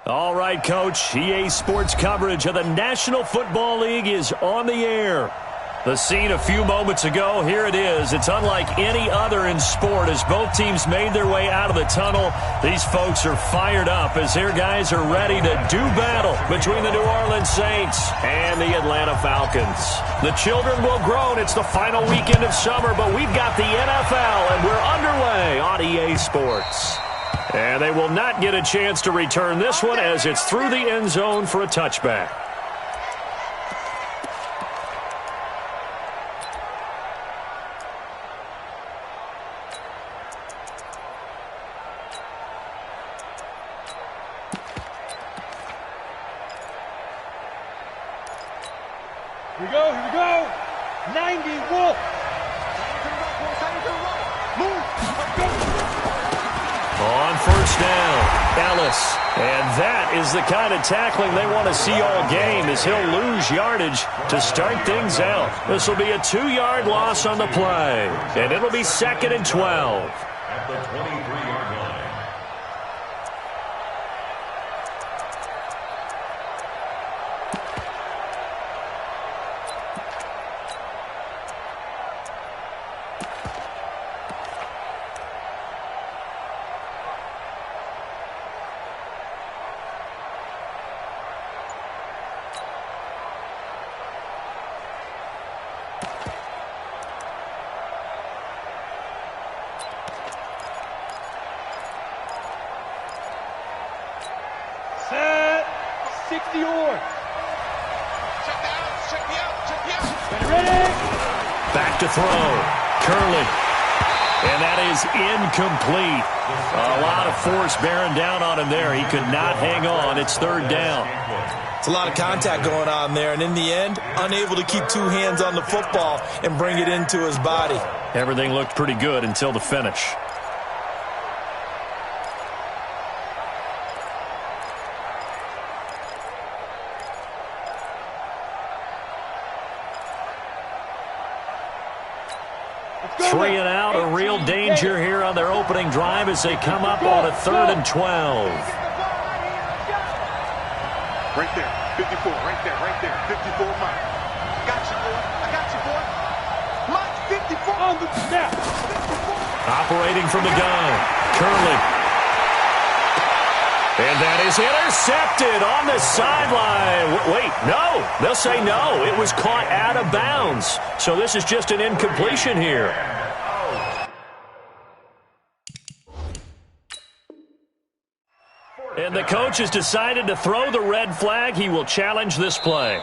All right, Coach. EA Sports coverage of the National Football League is on the air. The scene a few moments ago, here it is. It's unlike any other in sport as both teams made their way out of the tunnel. These folks are fired up as their guys are ready to do battle between the New Orleans Saints and the Atlanta Falcons. The children will groan. It's the final weekend of summer, but we've got the NFL, and we're underway on EA Sports. And they will not get a chance to return this one as it's through the end zone for a touchback. Here we go. 90 Wolf. On first down, Ellis. And that is the kind of tackling they want to see all game as he'll lose yardage to start things out. This will be a 2-yard loss on the play. And it'll be 2nd and 12. At the 23-yard line. Set. 60 yards. Check me out. Ready. Back to throw. Curley. And that is incomplete. A lot of force bearing down on him there. He could not hang on. It's 3rd down. It's a lot of contact going on there, and in the end, unable to keep 2 hands on the football and bring it into his body. Everything looked pretty good until the finish. Three and out, a real danger here on their opening drive as they come up on a 3rd and 12. Right there, 54, right there, 54 mile. I got you, boy. Mike, 54. On the snap. Operating from the gun, Curley. And that is intercepted on the sideline. Wait, no. They'll say no. It was caught out of bounds. So this is just an incompletion here. And the coach has decided to throw the red flag. He will challenge this play.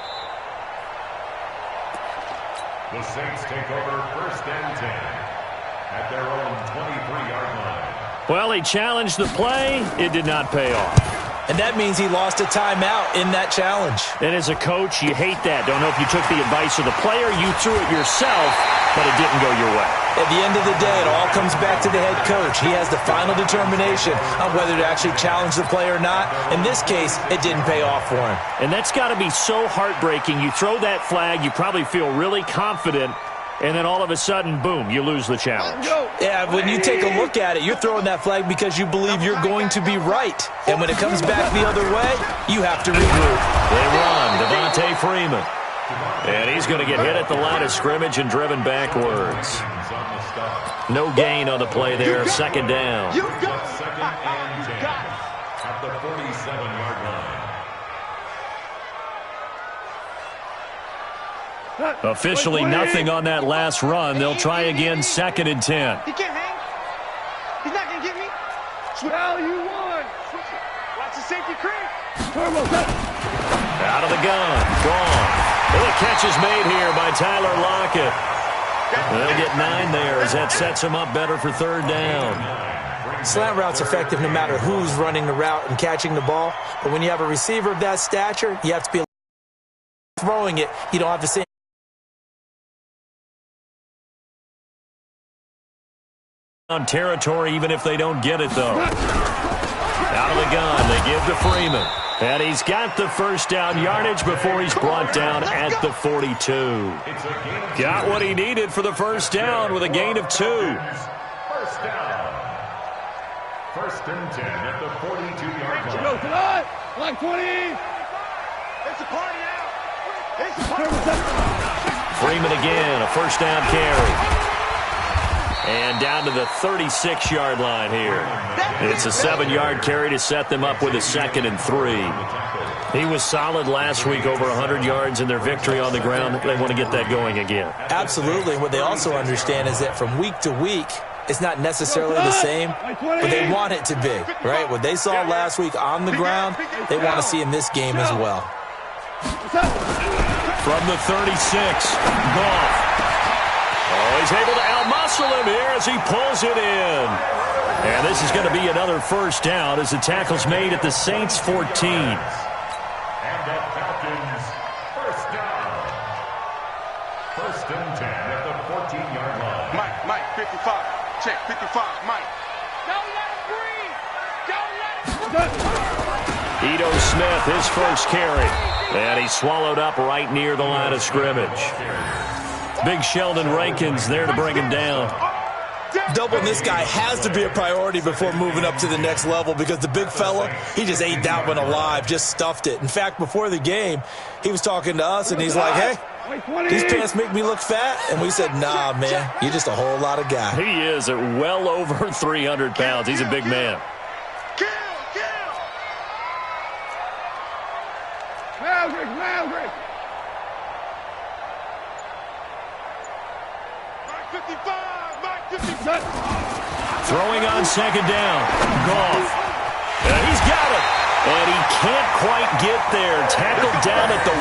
The Saints take over 1st and 10 at their own 23-yard line. Well, he challenged the play. It did not pay off. And that means he lost a timeout in that challenge. And as a coach, you hate that. Don't know if you took the advice of the player. You threw it yourself, but it didn't go your way. At the end of the day, it all comes back to the head coach. He has the final determination on whether to actually challenge the play or not. In this case, it didn't pay off for him. And that's got to be so heartbreaking. You throw that flag, you probably feel really confident, and then all of a sudden, boom, you lose the challenge. Yeah, when you take a look at it, you're throwing that flag because you believe you're going to be right. And when it comes back the other way, you have to regroup. They run, Devontae Freeman. And he's going to get hit at the line of scrimmage and driven backwards. No gain on the play there, 2nd down. You got it. 2nd and 10 at the 47-yard line. Officially nothing on that last run. They'll try again, 2nd and 10. He can't hang. He's not going to get me. Well, you won. Watch the safety creep. Out of the gun, gone. Well, the catch is made here by Tyler Lockett. They'll get 9 there as that sets them up better for 3rd down. Slant route's effective no matter who's running the route and catching the ball. But when you have a receiver of that stature, you have to be throwing it. You don't have the same on territory even if they don't get it, though. Out of the gun, they give to Freeman. And he's got the 1st down yardage before he's brought down at the 42. Got what he needed for the 1st down with a gain of 2. 1st down. 1st and 10 at the 42-yard line. Like 20. It's a party now. It's a party. Freeman again, a first down carry. And down to the 36-yard line here. It's a 7-yard carry to set them up with a 2nd and 3. He was solid last week, over 100 yards in their victory on the ground. They want to get that going again. Absolutely. And what they also understand is that from week to week, it's not necessarily the same, but they want it to be, right? What they saw last week on the ground, they want to see in this game as well. From the 36, Goff. Oh, he's able to out-muscle him here as he pulls it in. And this is going to be another first down as the tackle's made at the Saints' 14. And the Falcons, first down. 1st and 10 at the 14-yard line. Mike, 55. Check, 55, Mike. Don't let him breathe. Don't let him breathe. Ito Smith, his first carry. And he's swallowed up right near the line of scrimmage. Big Sheldon Rankins there to bring him down. Doubling this guy has to be a priority before moving up to the next level because the big fella, he just ate that one alive, just stuffed it. In fact, before the game, he was talking to us, and he's like, hey, these pants make me look fat. And we said, nah, man, you're just a whole lot of guy. He is at well over 300 pounds. He's a big man. Maverick. Throwing on 2nd down. Goff. And he's got it. And he can't quite get there. Tackled down at the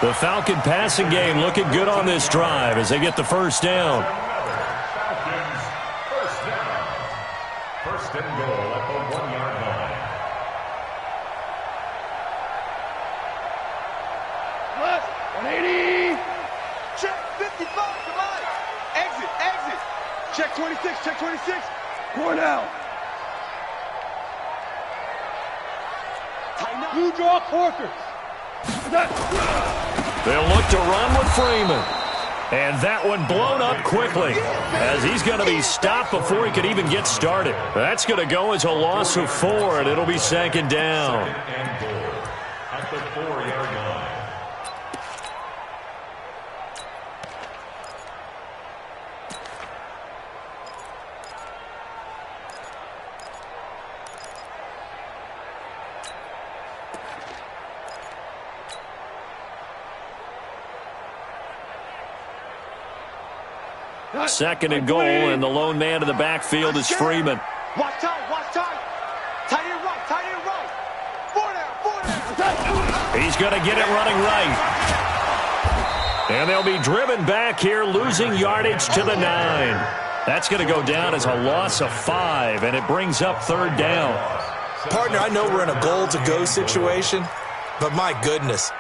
1. The Falcon passing game looking good on this drive as they get the first down. Falcons, first down. 1st and goal at the 1-yard line. Plus 180. Check, 55, come on. Exit. Check 26. Cornell. Tighten up. You draw Corkers. They'll look to run with Freeman. And that one blown up quickly as he's going to be stopped before he could even get started. That's going to go as a loss of 4, and it'll be 2nd down. 2nd and goal at the 4-yard line. Second and goal, and the lone man in the backfield is Freeman. Watch tight. Tight end right. 4 down. He's going to get it running right. And they'll be driven back here, losing yardage to the 9. That's going to go down as a loss of 5, and it brings up 3rd down. Partner, I know we're in a goal-to-go situation, but my goodness,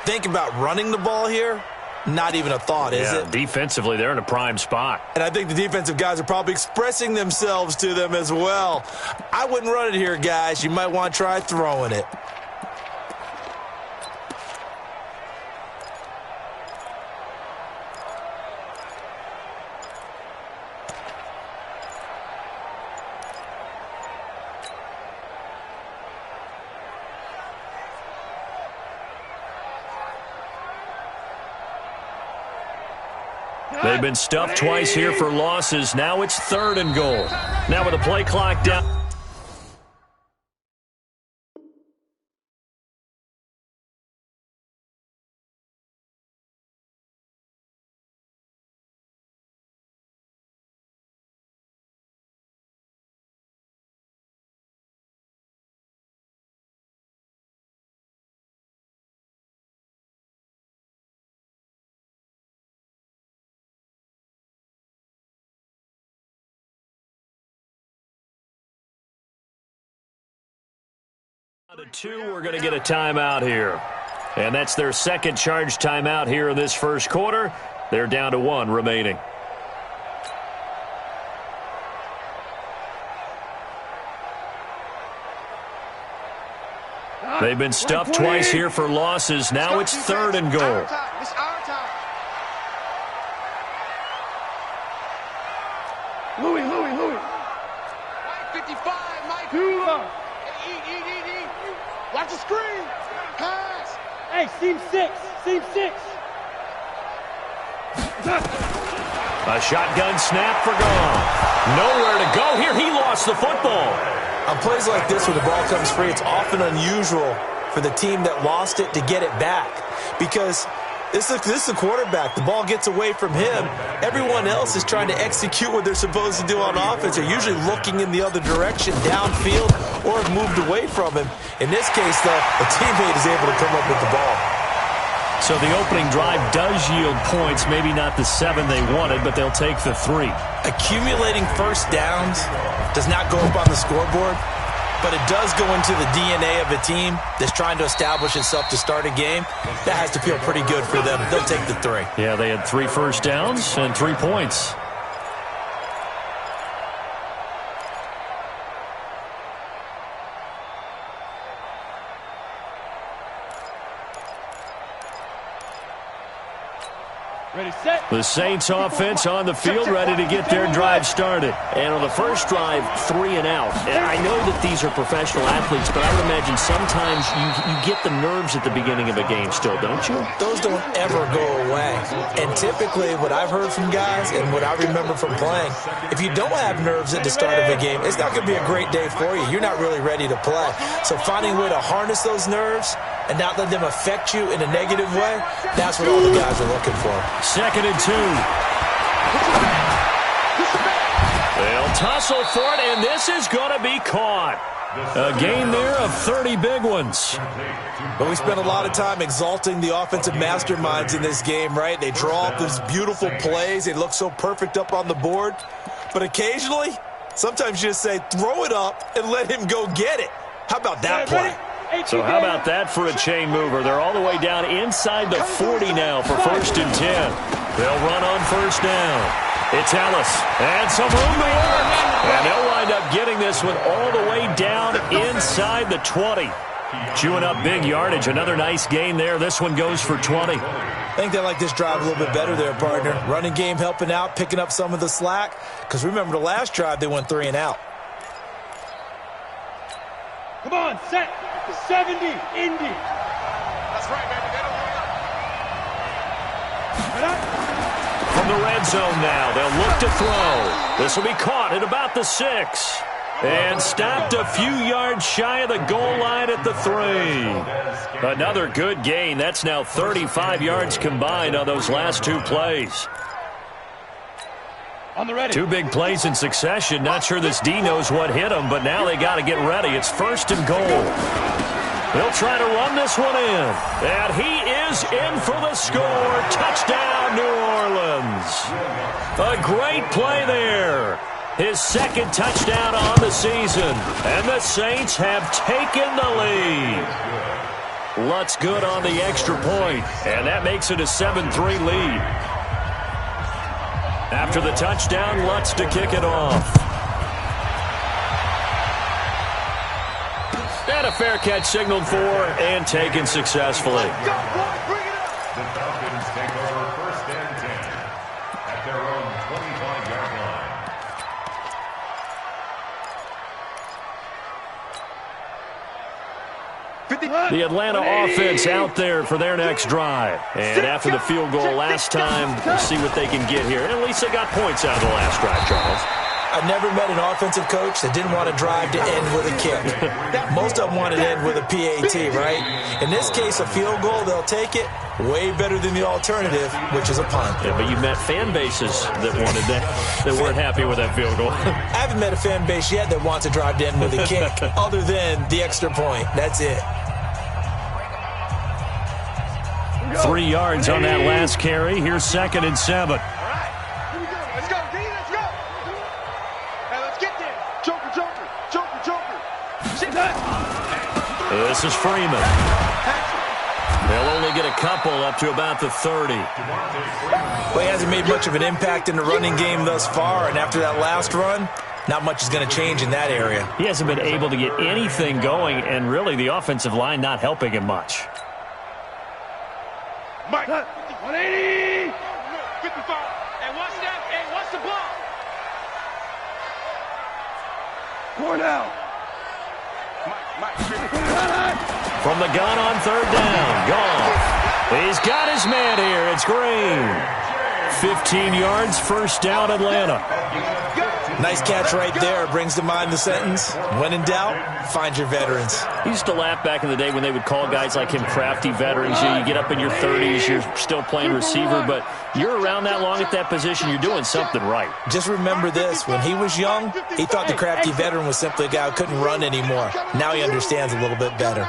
think about running the ball here. Not even a thought, is it? Defensively, they're in a prime spot. And I think the defensive guys are probably expressing themselves to them as well. I wouldn't run it here, guys. You might want to try throwing it. They've been stuffed twice here for losses. Now it's 3rd and goal. Now with the play clock down. To 2, we're going to get a timeout here. And that's their second charge timeout here in this first quarter. They're down to 1 remaining. They've been stuffed twice here for losses. Now it's 3rd and goal. It's our time. Louis. Mike 55, Mike. Two. Eat. Watch the screen. Pass. Hey, seam 6. Seam 6. A shotgun snap for gone. Nowhere to go here. He lost the football. On plays like this where the ball comes free, it's often unusual for the team that lost it to get it back because this is a quarterback. The ball gets away from him. Everyone else is trying to execute what they're supposed to do on offense. They're usually looking in the other direction, downfield, or have moved away from him. In this case, though, a teammate is able to come up with the ball. So the opening drive does yield points, maybe not the 7 they wanted, but they'll take the 3. Accumulating first downs does not go up on the scoreboard, but it does go into the DNA of a team that's trying to establish itself to start a game. That has to feel pretty good for them. They'll take the 3. Yeah, they had 3 first downs and 3 points. Ready, set. The Saints offense on the field, ready to get their drive started. And on the first drive, 3 and out. And I know that these are professional athletes, but I would imagine sometimes you get the nerves at the beginning of a game still, don't you? Those don't ever go away. And typically what I've heard from guys and what I remember from playing, if you don't have nerves at the start of a game, it's not going to be a great day for you. You're not really ready to play. So finding a way to harness those nerves and not let them affect you in a negative way, that's what all the guys are looking for. 2nd and 2. They'll tussle for it, and this is going to be caught. A gain there of 30 big ones. But we spent a lot of time exalting the offensive masterminds in this game, right? They draw up these beautiful plays. They look so perfect up on the board. But occasionally, sometimes you just say, throw it up and let him go get it. How about that play? So how about that for a chain mover? They're all the way down inside the 40 now for 1st and 10. They'll run on 1st down. It's Ellis. And some room to work. And they'll wind up getting this one all the way down inside the 20. Chewing up big yardage. Another nice gain there. This one goes for 20. I think they like this drive a little bit better there, partner. Running game helping out, picking up some of the slack. Because remember the last drive, they went 3 and out. Come on, set. 70, Indy. That's right, baby. They don't want to. From the red zone now, they'll look to throw. This will be caught at about the 6. And stopped a few yards shy of the goal line at the 3. Another good gain. That's now 35 yards combined on those last 2 plays. On the ready. 2 big plays in succession. Not sure this D knows what hit him, but now they got to get ready. It's 1st and goal. They'll try to run this one in. And he is in for the score. Touchdown, New Orleans. A great play there. His 2nd touchdown on the season. And the Saints have taken the lead. Lutz good on the extra point. And that makes it a 7-3 lead. After the touchdown, Lutz to kick it off. And a fair catch signaled for and taken successfully. The Falcons take over 1st and 10 at their own 25-yard line. The Atlanta offense out there for their next drive. And after the field goal last time, we'll see what they can get here. And at least they got points out of the last drive, Charles. I never met an offensive coach that didn't want to drive to end with a kick. Most of them want to end with a PAT, right? In this case, a field goal, they'll take it. Way better than the alternative, which is a punt. Yeah, but you've met fan bases that wanted that weren't happy with that field goal. I haven't met a fan base yet that wants to drive to end with a kick, other than the extra point. That's it. 3 yards on that last carry. Here's 2nd and 7. All right. Here we go. Let's go, D. Let's go. Hey, let's get there. Joker, Joker. Joker, Joker. Sit down. This is Freeman. They'll only get a couple up to about the 30. Well, he hasn't made much of an impact in the running game thus far, and after that last run, not much is going to change in that area. He hasn't been able to get anything going, and really the offensive line not helping him much. Mike, 180. 55. Hey, watch that. Hey, watch the ball. Cornell. Mike, From the gun on third down. Gone. He's got his man here. It's Green. 15 yards, first down, Atlanta. Nice catch right there. Brings to mind the sentence, when in doubt, find your veterans. He used to laugh back in the day when they would call guys like him crafty veterans. You get up in your 30s, you're still playing receiver, but you're around that long at that position, you're doing something right. Just remember this. When he was young, he thought the crafty veteran was simply a guy who couldn't run anymore. Now he understands a little bit better.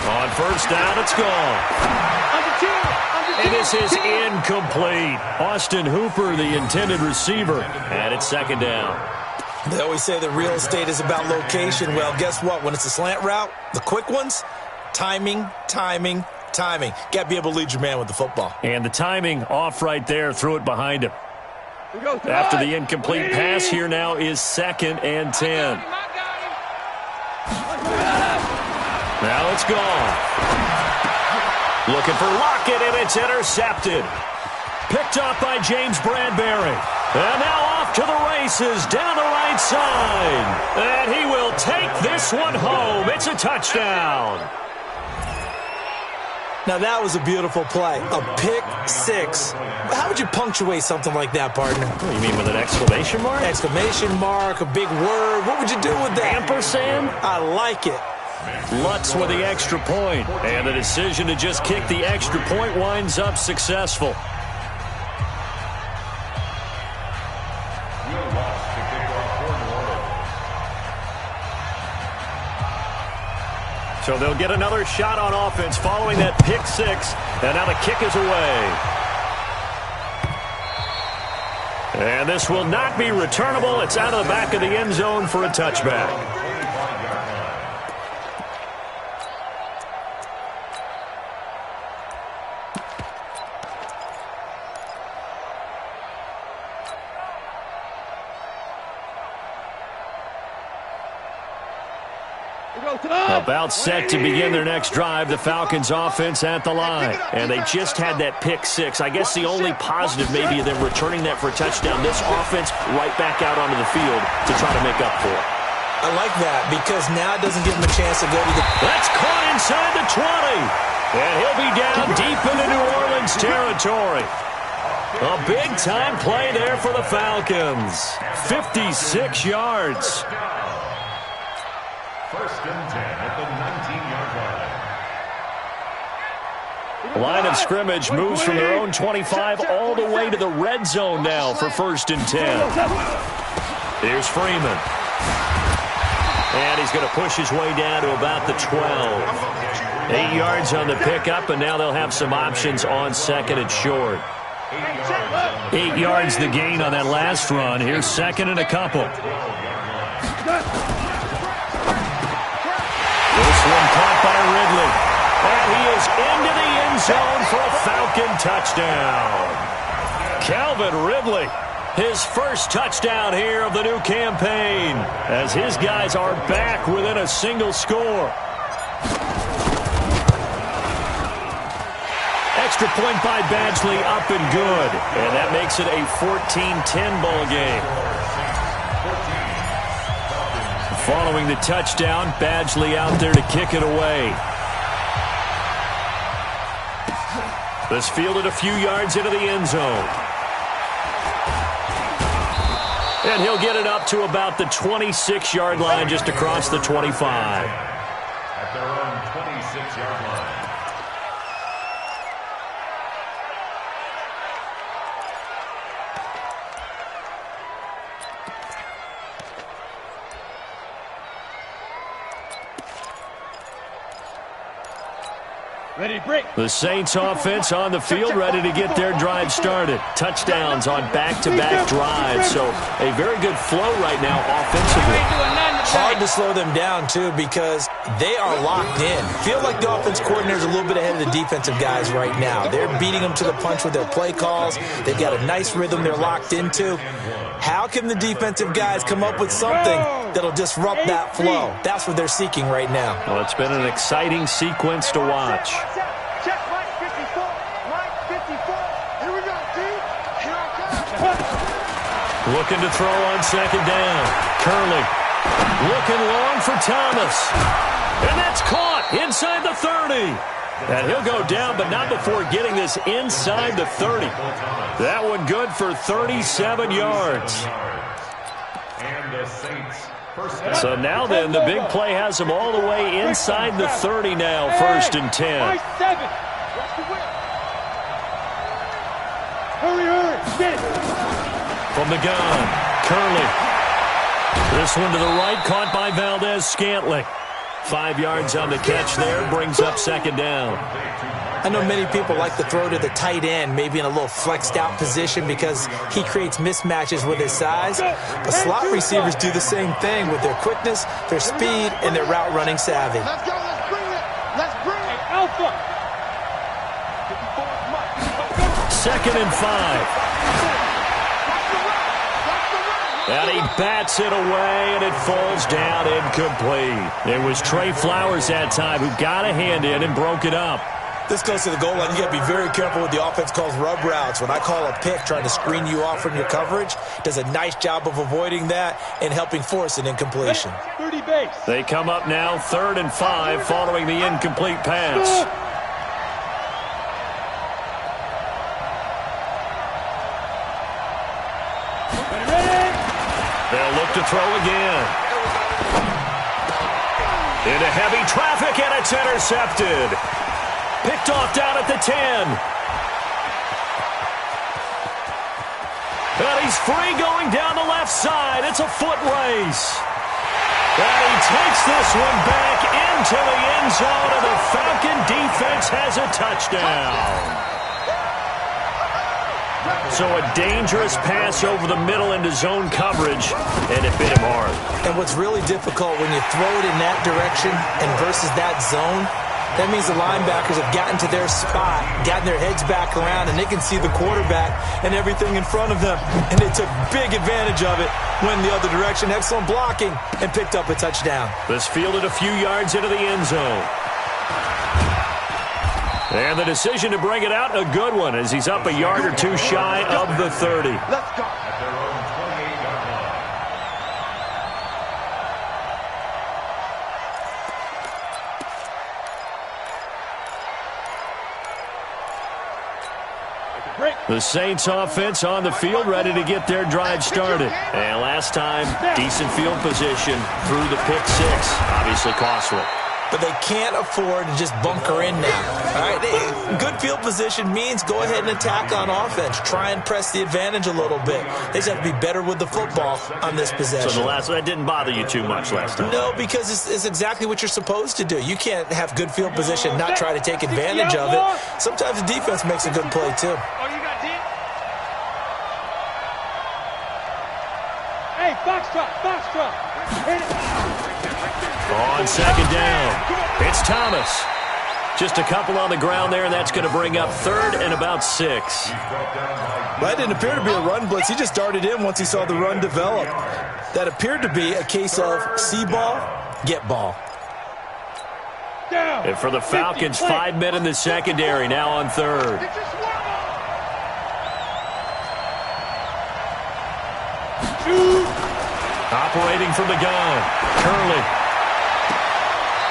On first down, it's gone. And this is incomplete. Austin Hooper, the intended receiver, and it's second down. They always say that real estate is about location. Well, guess what? When it's a slant route, the quick ones, timing, timing, timing. Got to be able to lead your man with the football. And the timing off right there. Threw it behind him. After the incomplete pass, here now is 2nd and 10. Now it's gone. Looking for Lockett, and it's intercepted. Picked up by James Bradbury. And now off to the races down the right side. And he will take this one home. It's a touchdown. Now that was a beautiful play. A pick six. How would you punctuate something like that, partner? What do you mean, with an exclamation mark? Exclamation mark, a big word. What would you do with that? Ampersand? I like it. Lutz with the extra point. And the decision to just kick the extra point winds up successful. So they'll get another shot on offense following that pick six. And now the kick is away. And this will not be returnable. It's out of the back of the end zone for a touchback. About set to begin their next drive, the Falcons offense at the line. And they just had that pick six. I guess the only positive maybe of them returning that for a touchdown. This offense right back out onto the field to try to make up for it. I like that because now it doesn't give him a chance to go to the... That's caught inside the 20. And he'll be down deep into New Orleans territory. A big-time play there for the Falcons. 56 yards. First and 10 at the 19-yard line. Line of scrimmage moves from their own 25 all the way to the red zone now for 1st and 10. Here's Freeman. And he's going to push his way down to about the 12. 8 yards on the pickup, and now they'll have some options on 2nd and short. 8 yards the gain on that last run. Here's 2nd and a couple. One caught by Ridley. And he is into the end zone for a Falcon touchdown. Calvin Ridley, his first touchdown here of the new campaign, as his guys are back within a single score. Extra point by Badgley, up and good. And that makes it a 14-10 ball game. Following the touchdown, Badgley out there to kick it away. This fielded a few yards into the end zone. And he'll get it up to about the 26-yard line, just across the 25. At their own 26-yard line. The Saints offense on the field, ready to get their drive started. Touchdowns on back-to-back drives, so a very good flow right now offensively. Hard to slow them down, too, because they are locked in. Feel like the offense coordinator is a little bit ahead of the defensive guys right now. They're beating them to the punch with their play calls. They've got a nice rhythm they're locked into. How can the defensive guys come up with something that'll disrupt that flow? That's what they're seeking right now. Well, it's been an exciting sequence to watch. Check Mike 54. Mike 54. Here we go, D. Here I come. Looking to throw on 2nd down. Curley Looking long for Thomas. And that's caught inside the 30. And he'll go down, but not before getting this inside the 30. That one good for 37 yards. So now then, the big play has him all the way inside the 30 now, 1st and 10. From the gun, Curley. This one to the right, caught by Valdez-Scantling. 5 yards on the catch there, brings up 2nd down. I know many people like to throw to the tight end, maybe in a little flexed out position because he creates mismatches with his size. But slot receivers do the same thing with their quickness, their speed, and their route running savvy. Let's go, let's bring it. Let's bring it. Alpha. 2nd and 5. And he bats it away, and it falls down incomplete. It was Trey Flowers that time who got a hand in and broke it up. This goes to the goal line. You got to be very careful with the offense calls rub routes. When I call a pick trying to screen you off from your coverage, does a nice job of avoiding that and helping force an incompletion. 30 base. They come up now 3rd and 5 following the incomplete pass. They'll look to throw again. Into heavy traffic, and it's intercepted. Picked off down at the 10. And he's free going down the left side. It's a foot race. And he takes this one back into the end zone, and the Falcon defense has a touchdown. So a dangerous pass over the middle into zone coverage, and it bit him hard. And what's really difficult when you throw it in that direction and versus that zone, that means the linebackers have gotten to their spot, gotten their heads back around, and they can see the quarterback and everything in front of them. And they took big advantage of it, went the other direction, excellent blocking, and picked up a touchdown. This fielded a few yards into the end zone. And the decision to bring it out, a good one, as he's up a yard or two shy of the 30. Let's go. At their own 28-yard line. The Saints offense on the field, ready to get their drive started. And last time, decent field position through the pick 6. Obviously costly. But they can't afford to just bunker in now. All right, good field position means go ahead and attack on offense. Try and press the advantage a little bit. They just have to be better with the football on this possession. So that didn't bother you too much last time? No, because it's exactly what you're supposed to do. You can't have good field position and not try to take advantage of it. Sometimes the defense makes a good play, too. Oh, you got D? Hey, foxtrot. Hit it. On 2nd down, it's Thomas. Just a couple on the ground there, and that's going to bring up 3rd and about 6. That didn't appear to be a run blitz. He just darted in once he saw the run develop. That appeared to be a case of see ball, get ball. And for the Falcons, 5 men in the secondary, now on 3rd. Operating from the gun, Curley.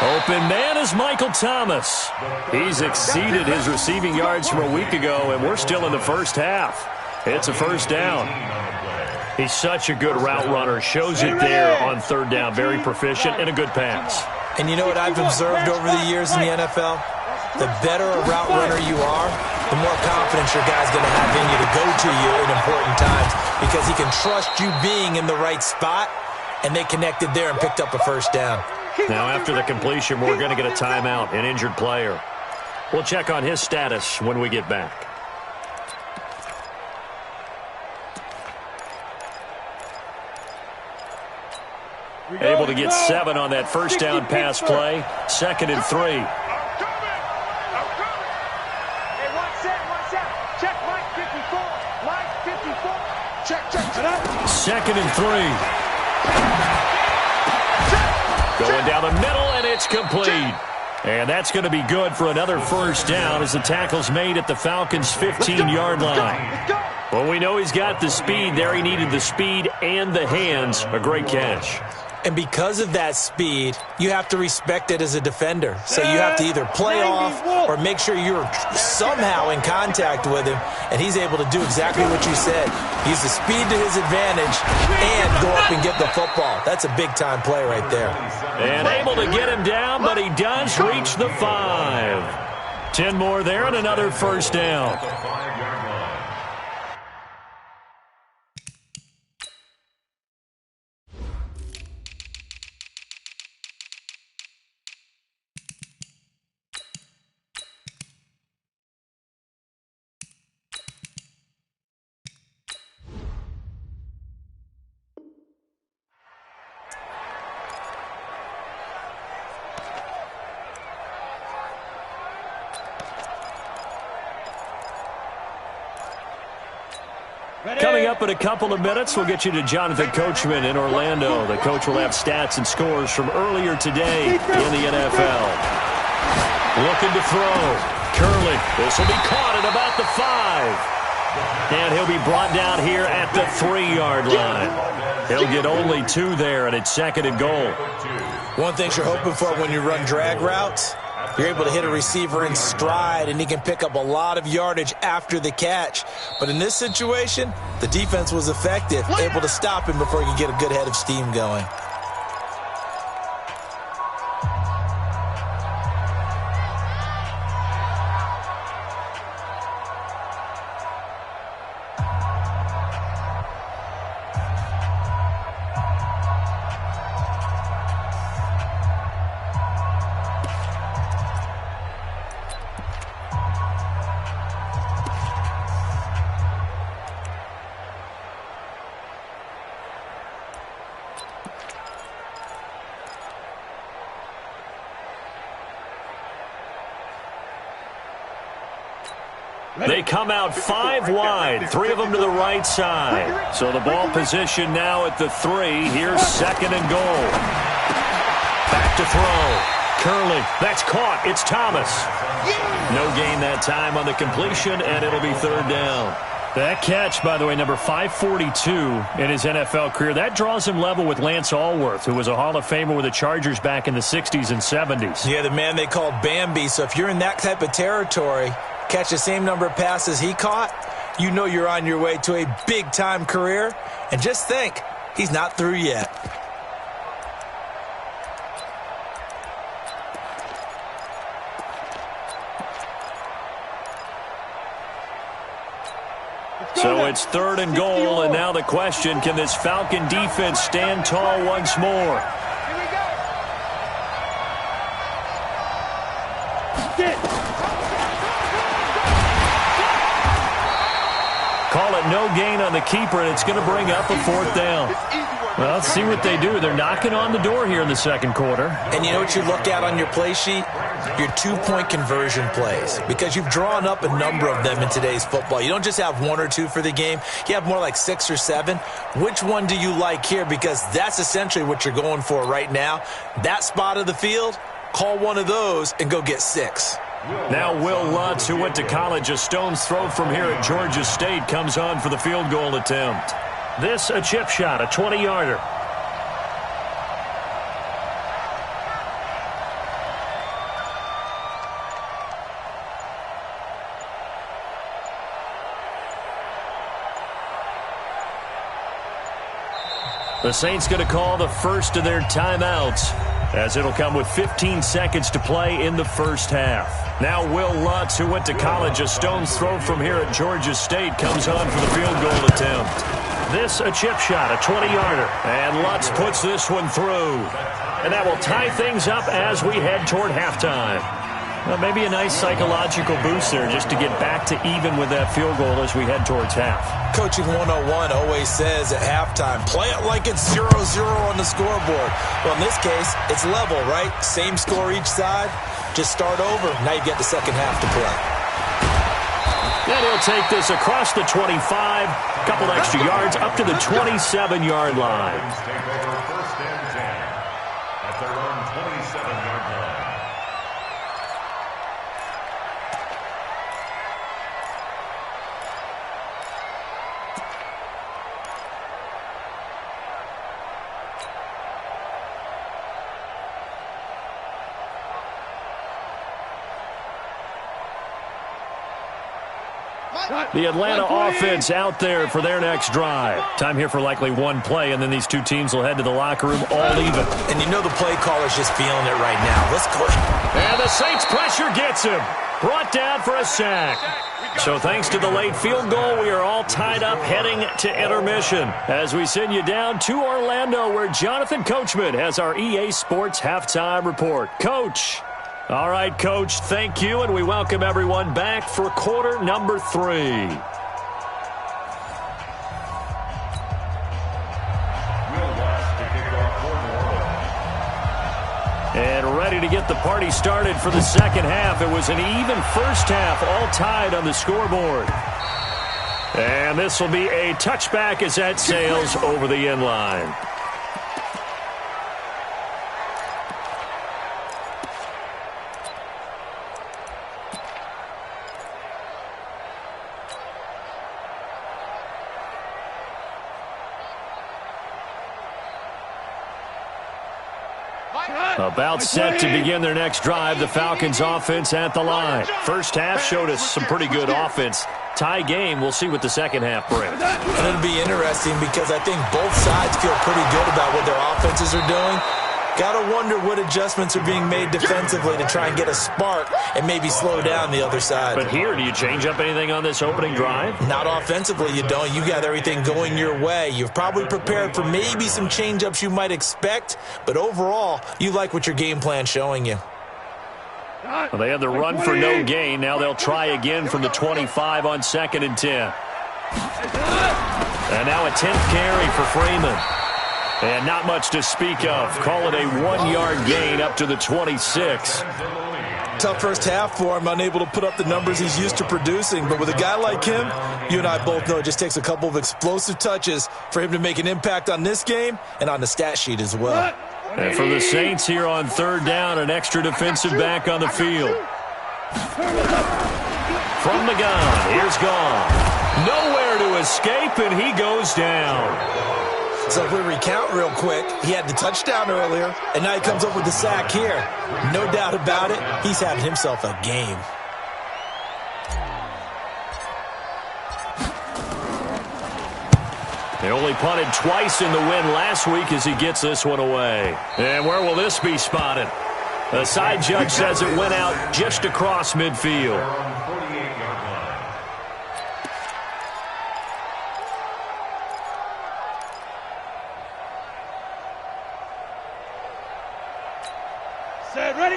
Open man is Michael Thomas. He's exceeded his receiving yards from a week ago, and we're still in the first half. It's a 1st down. He's such a good route runner. Shows it there on 3rd down. Very proficient and a good pass. And you know what I've observed over the years in the NFL? The better a route runner you are, the more confidence your guy's going to have in you to go to you in important times because he can trust you being in the right spot, and they connected there and picked up a 1st down. Now, after the completion, we're going to get a timeout, an injured player. We'll check on his status when we get back. Able to get 7 on that 1st down pass play. 2nd and 3. Hey, watch out. Check Mike 54. Mike 54. Check. 2nd and 3. Going down the middle, and it's complete. And that's going to be good for another 1st down as the tackle's made at the Falcons' 15-yard line. Well, we know he's got the speed there. He needed the speed and the hands. A great catch. And because of that speed, you have to respect it as a defender. So you have to either play off or make sure you're somehow in contact with him, and he's able to do exactly what you said. Use the speed to his advantage and go up and get the football. That's a big-time play right there. And able to get him down, but he does reach the 5. 10 more there and another first down. Coming up in a couple of minutes, we'll get you to Jonathan Coachman in Orlando. The coach will have stats and scores from earlier today in the NFL. Looking to throw. Curley. This will be caught at about the 5. And he'll be brought down here at the 3-yard line. He'll get only 2 there, and it's 2nd and goal. One thing you're hoping for when you run drag routes, you're able to hit a receiver in stride, and he can pick up a lot of yardage after the catch. But in this situation, the defense was effective, able to stop him before he could get a good head of steam going. They come out 5 wide, 3 of them to the right side. So the ball position now at the 3. Here's 2nd and goal. Back to throw. Curley, that's caught. It's Thomas. No gain that time on the completion, and it'll be 3rd down. That catch, by the way, number 542 in his NFL career, that draws him level with Lance Allworth, who was a Hall of Famer with the Chargers back in the 60s and 70s. Yeah, the man they called Bambi. So if you're in that type of territory, catch the same number of passes he caught, you know you're on your way to a big-time career. And just think, he's not through yet. So it's 3rd and goal, and now the question, can this Falcon defense stand tall once more? Here we go. Call it no gain on the keeper, and it's going to bring up a 4th down. Well, let's see what they do. They're knocking on the door here in the 2nd quarter. And you know what you look at on your play sheet? Your 2-point conversion plays, because you've drawn up a number of them in today's football. You don't just have 1 or 2 for the game. You have more like 6 or 7. Which one do you like here? Because that's essentially what you're going for right now. That spot of the field, call one of those and go get 6. Now Will Lutz, who went to college a stone's throw from here at Georgia State, comes on for the field goal attempt. This a chip shot, a 20-yarder. The Saints going to call the first of their timeouts, as it'll come with 15 seconds to play in the first half. Now Will Lutz, who went to college a stone's throw from here at Georgia State, comes on for the field goal attempt. This a chip shot, a 20-yarder. And Lutz puts this one through. And that will tie things up as we head toward halftime. Well, maybe a nice psychological boost there just to get back to even with that field goal as we head towards half. Coaching 101 always says at halftime, play it like it's 0-0 on the scoreboard. Well, in this case, it's level, right? Same score each side. Just start over. Now you get the second half to play. And he'll take this across the 25, a couple extra yards up to the 27-yard line. Take over 1st and 10 at their own 27-yard line. The Atlanta offense out there for their next drive. Time here for likely one play, and then these two teams will head to the locker room all even. And you know the play caller's just feeling it right now. Let's go. And the Saints pressure gets him. Brought down for a sack. So thanks to the late field goal, we are all tied up heading to intermission as we send you down to Orlando where Jonathan Coachman has our EA Sports Halftime Report. Coach. All right, Coach, thank you, and we welcome everyone back for quarter number 3. And ready to get the party started for the second half. It was an even first half, all tied on the scoreboard. And this will be a touchback as that sails over the end line. About set to begin their next drive, the Falcons offense at the line. First half showed us some pretty good offense. Tie game, we'll see what the second half brings. And it'll be interesting because I think both sides feel pretty good about what their offenses are doing. Gotta wonder what adjustments are being made defensively to try and get a spark and maybe slow down the other side. But here, do you change up anything on this opening drive? Not offensively, you don't. You got everything going your way. You've probably prepared for maybe some change-ups you might expect, but overall, you like what your game plan's showing you. Well, they had the run for no gain. Now they'll try again from the 25 on 2nd and 10. And now a 10th carry for Freeman. And not much to speak of. Call it a 1-yard gain up to the 26. Tough first half for him, unable to put up the numbers he's used to producing. But with a guy like him, you and I both know it just takes a couple of explosive touches for him to make an impact on this game and on the stat sheet as well. And for the Saints here on 3rd down, an extra defensive back on the field. From the gun, here's Gone. Nowhere to escape, and he goes down. So if we recount real quick, he had the touchdown earlier, and now he comes up with the sack here. No doubt about it, he's having himself a game. They only punted twice in the win last week as he gets this one away. And where will this be spotted? The side judge says it went out just across midfield.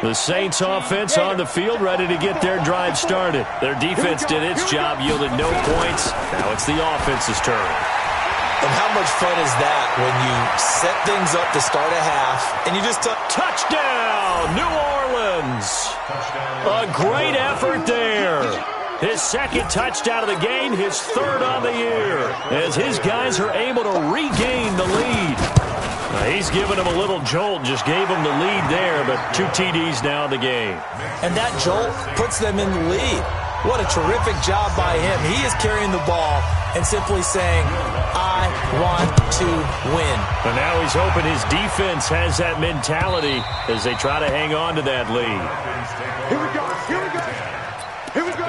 The Saints offense on the field, ready to get their drive started. Their defense did its job, yielded no points. Now it's the offense's turn. And how much fun is that when you set things up to start a half and you just touchdown, New Orleans. A great effort there. His second touchdown of the game, his 3rd on the year, as his guys are able to regain the lead. He's given him a little jolt, just gave him the lead there, but 2 TDs now in the game. And that jolt puts them in the lead. What a terrific job by him. He is carrying the ball and simply saying, I want to win. And now he's hoping his defense has that mentality as they try to hang on to that lead. Here we go. Here we go. Here we go.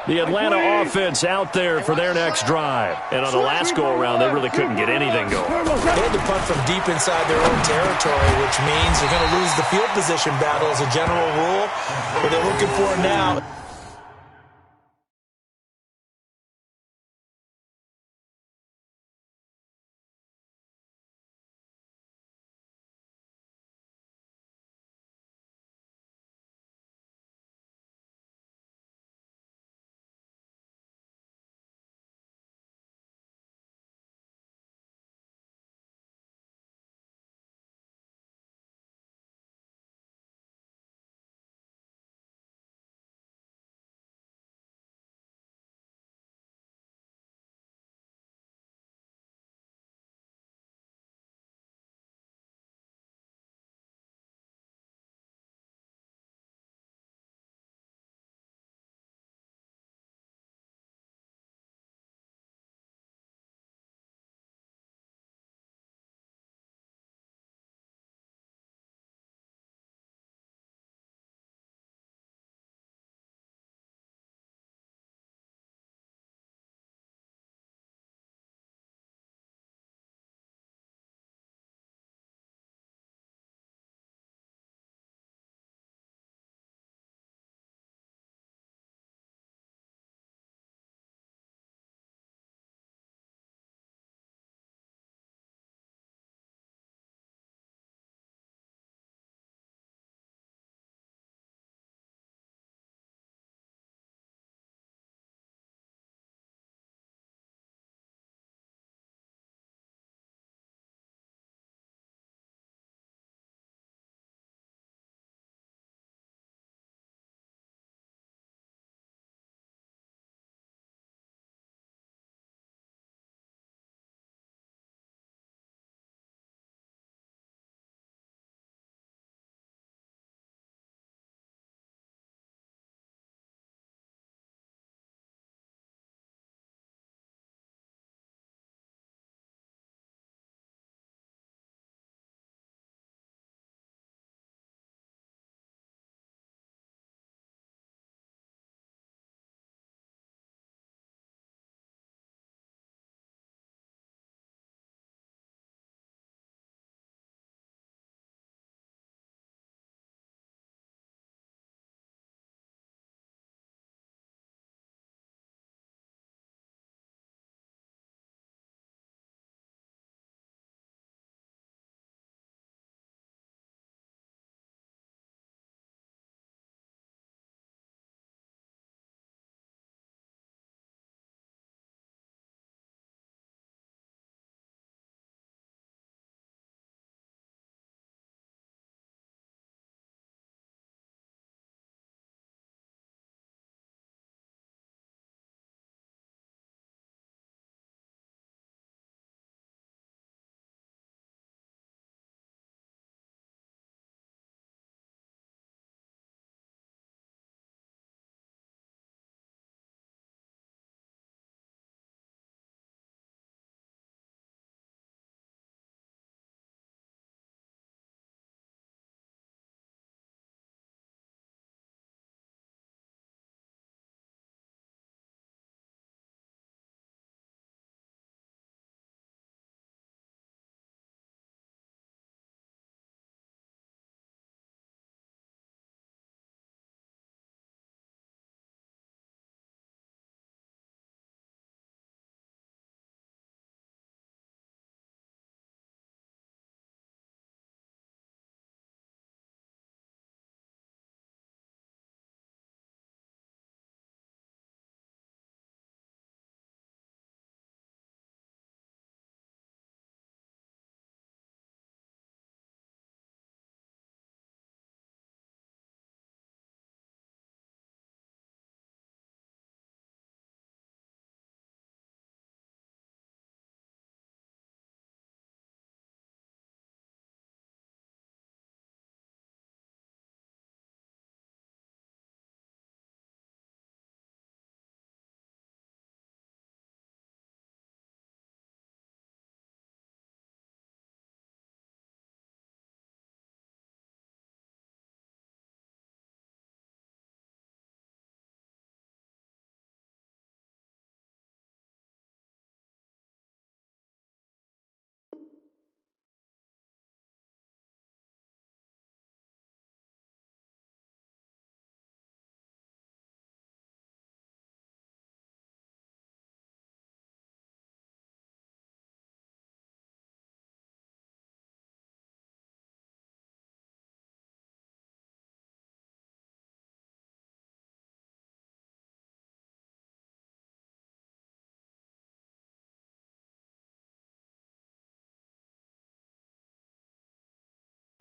The Atlanta offense out there for their next drive. And on the last go-around, they really couldn't get anything going. They had to punt from deep inside their own territory, which means they're going to lose the field position battle as a general rule. What they're looking for now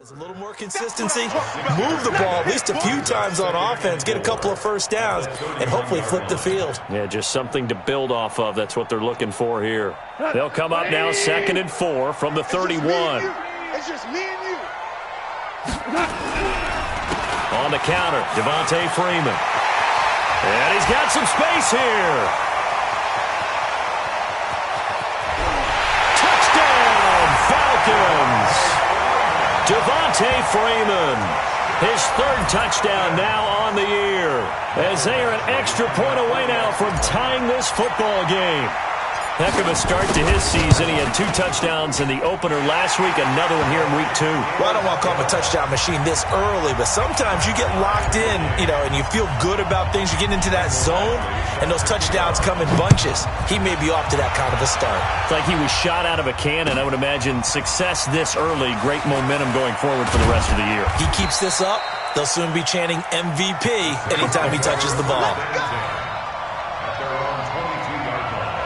A little more consistency, move the ball at least a few times on offense, get a couple of first downs, and hopefully flip the field. Yeah, just something to build off of. That's what they're looking for here. They'll come up now 2nd and 4 from the 31. It's just me and you. On the counter, Devontae Freeman. And he's got some space here. Touchdown, Falcons. Devontae Freeman, his 3rd touchdown now on the year, as they are an extra point away now from tying this football game. Heck of a start to his season. He had 2 touchdowns in the opener last week, another one here in week 2. Well, I don't want to call him a touchdown machine this early, but sometimes you get locked in, and you feel good about things. You get into that zone, and those touchdowns come in bunches. He may be off to that kind of a start. It's like he was shot out of a cannon. I would imagine success this early, great momentum going forward for the rest of the year. He keeps this up, they'll soon be chanting MVP anytime he touches the ball. At their own 22-yard line.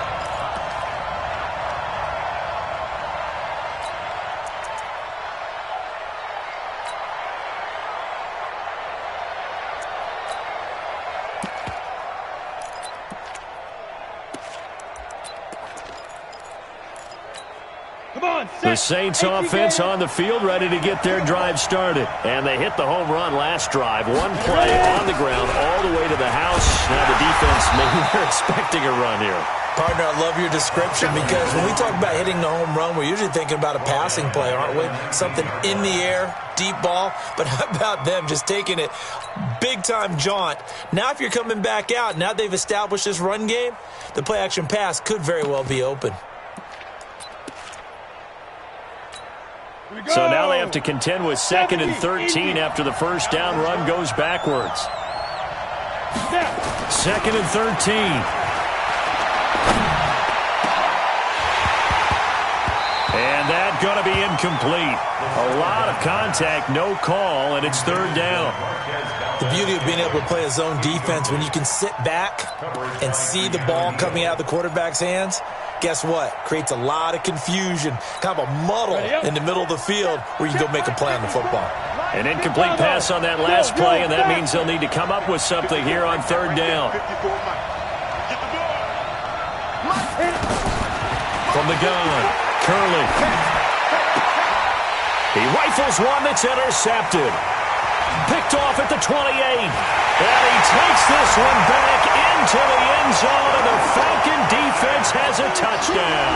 The Saints offense on the field, ready to get their drive started. And they hit the home run last drive. One play on the ground all the way to the house. Now the defense, maybe they're expecting a run here. Partner, I love your description because when we talk about hitting the home run, we're usually thinking about a passing play, aren't we? Something in the air, deep ball. But how about them just taking it big-time jaunt? Now if you're coming back out, now they've established this run game, the play-action pass could very well be open. So now they have to contend with 2nd and 13 after the first down run goes backwards. 2nd and 13. And that's going to be incomplete. A lot of contact, no call, and it's 3rd down. The beauty of being able to play a zone defense when you can sit back and see the ball coming out of the quarterback's hands, guess what? Creates a lot of confusion, kind of a muddle in the middle of the field where you go make a play on the football. An incomplete pass on that last play, and that means they'll need to come up with something here on 3rd down. From the gun, Curley. He rifles one that's intercepted. Picked off at the 28. And he takes this one back into the end zone, and the Falcon defense has a touchdown.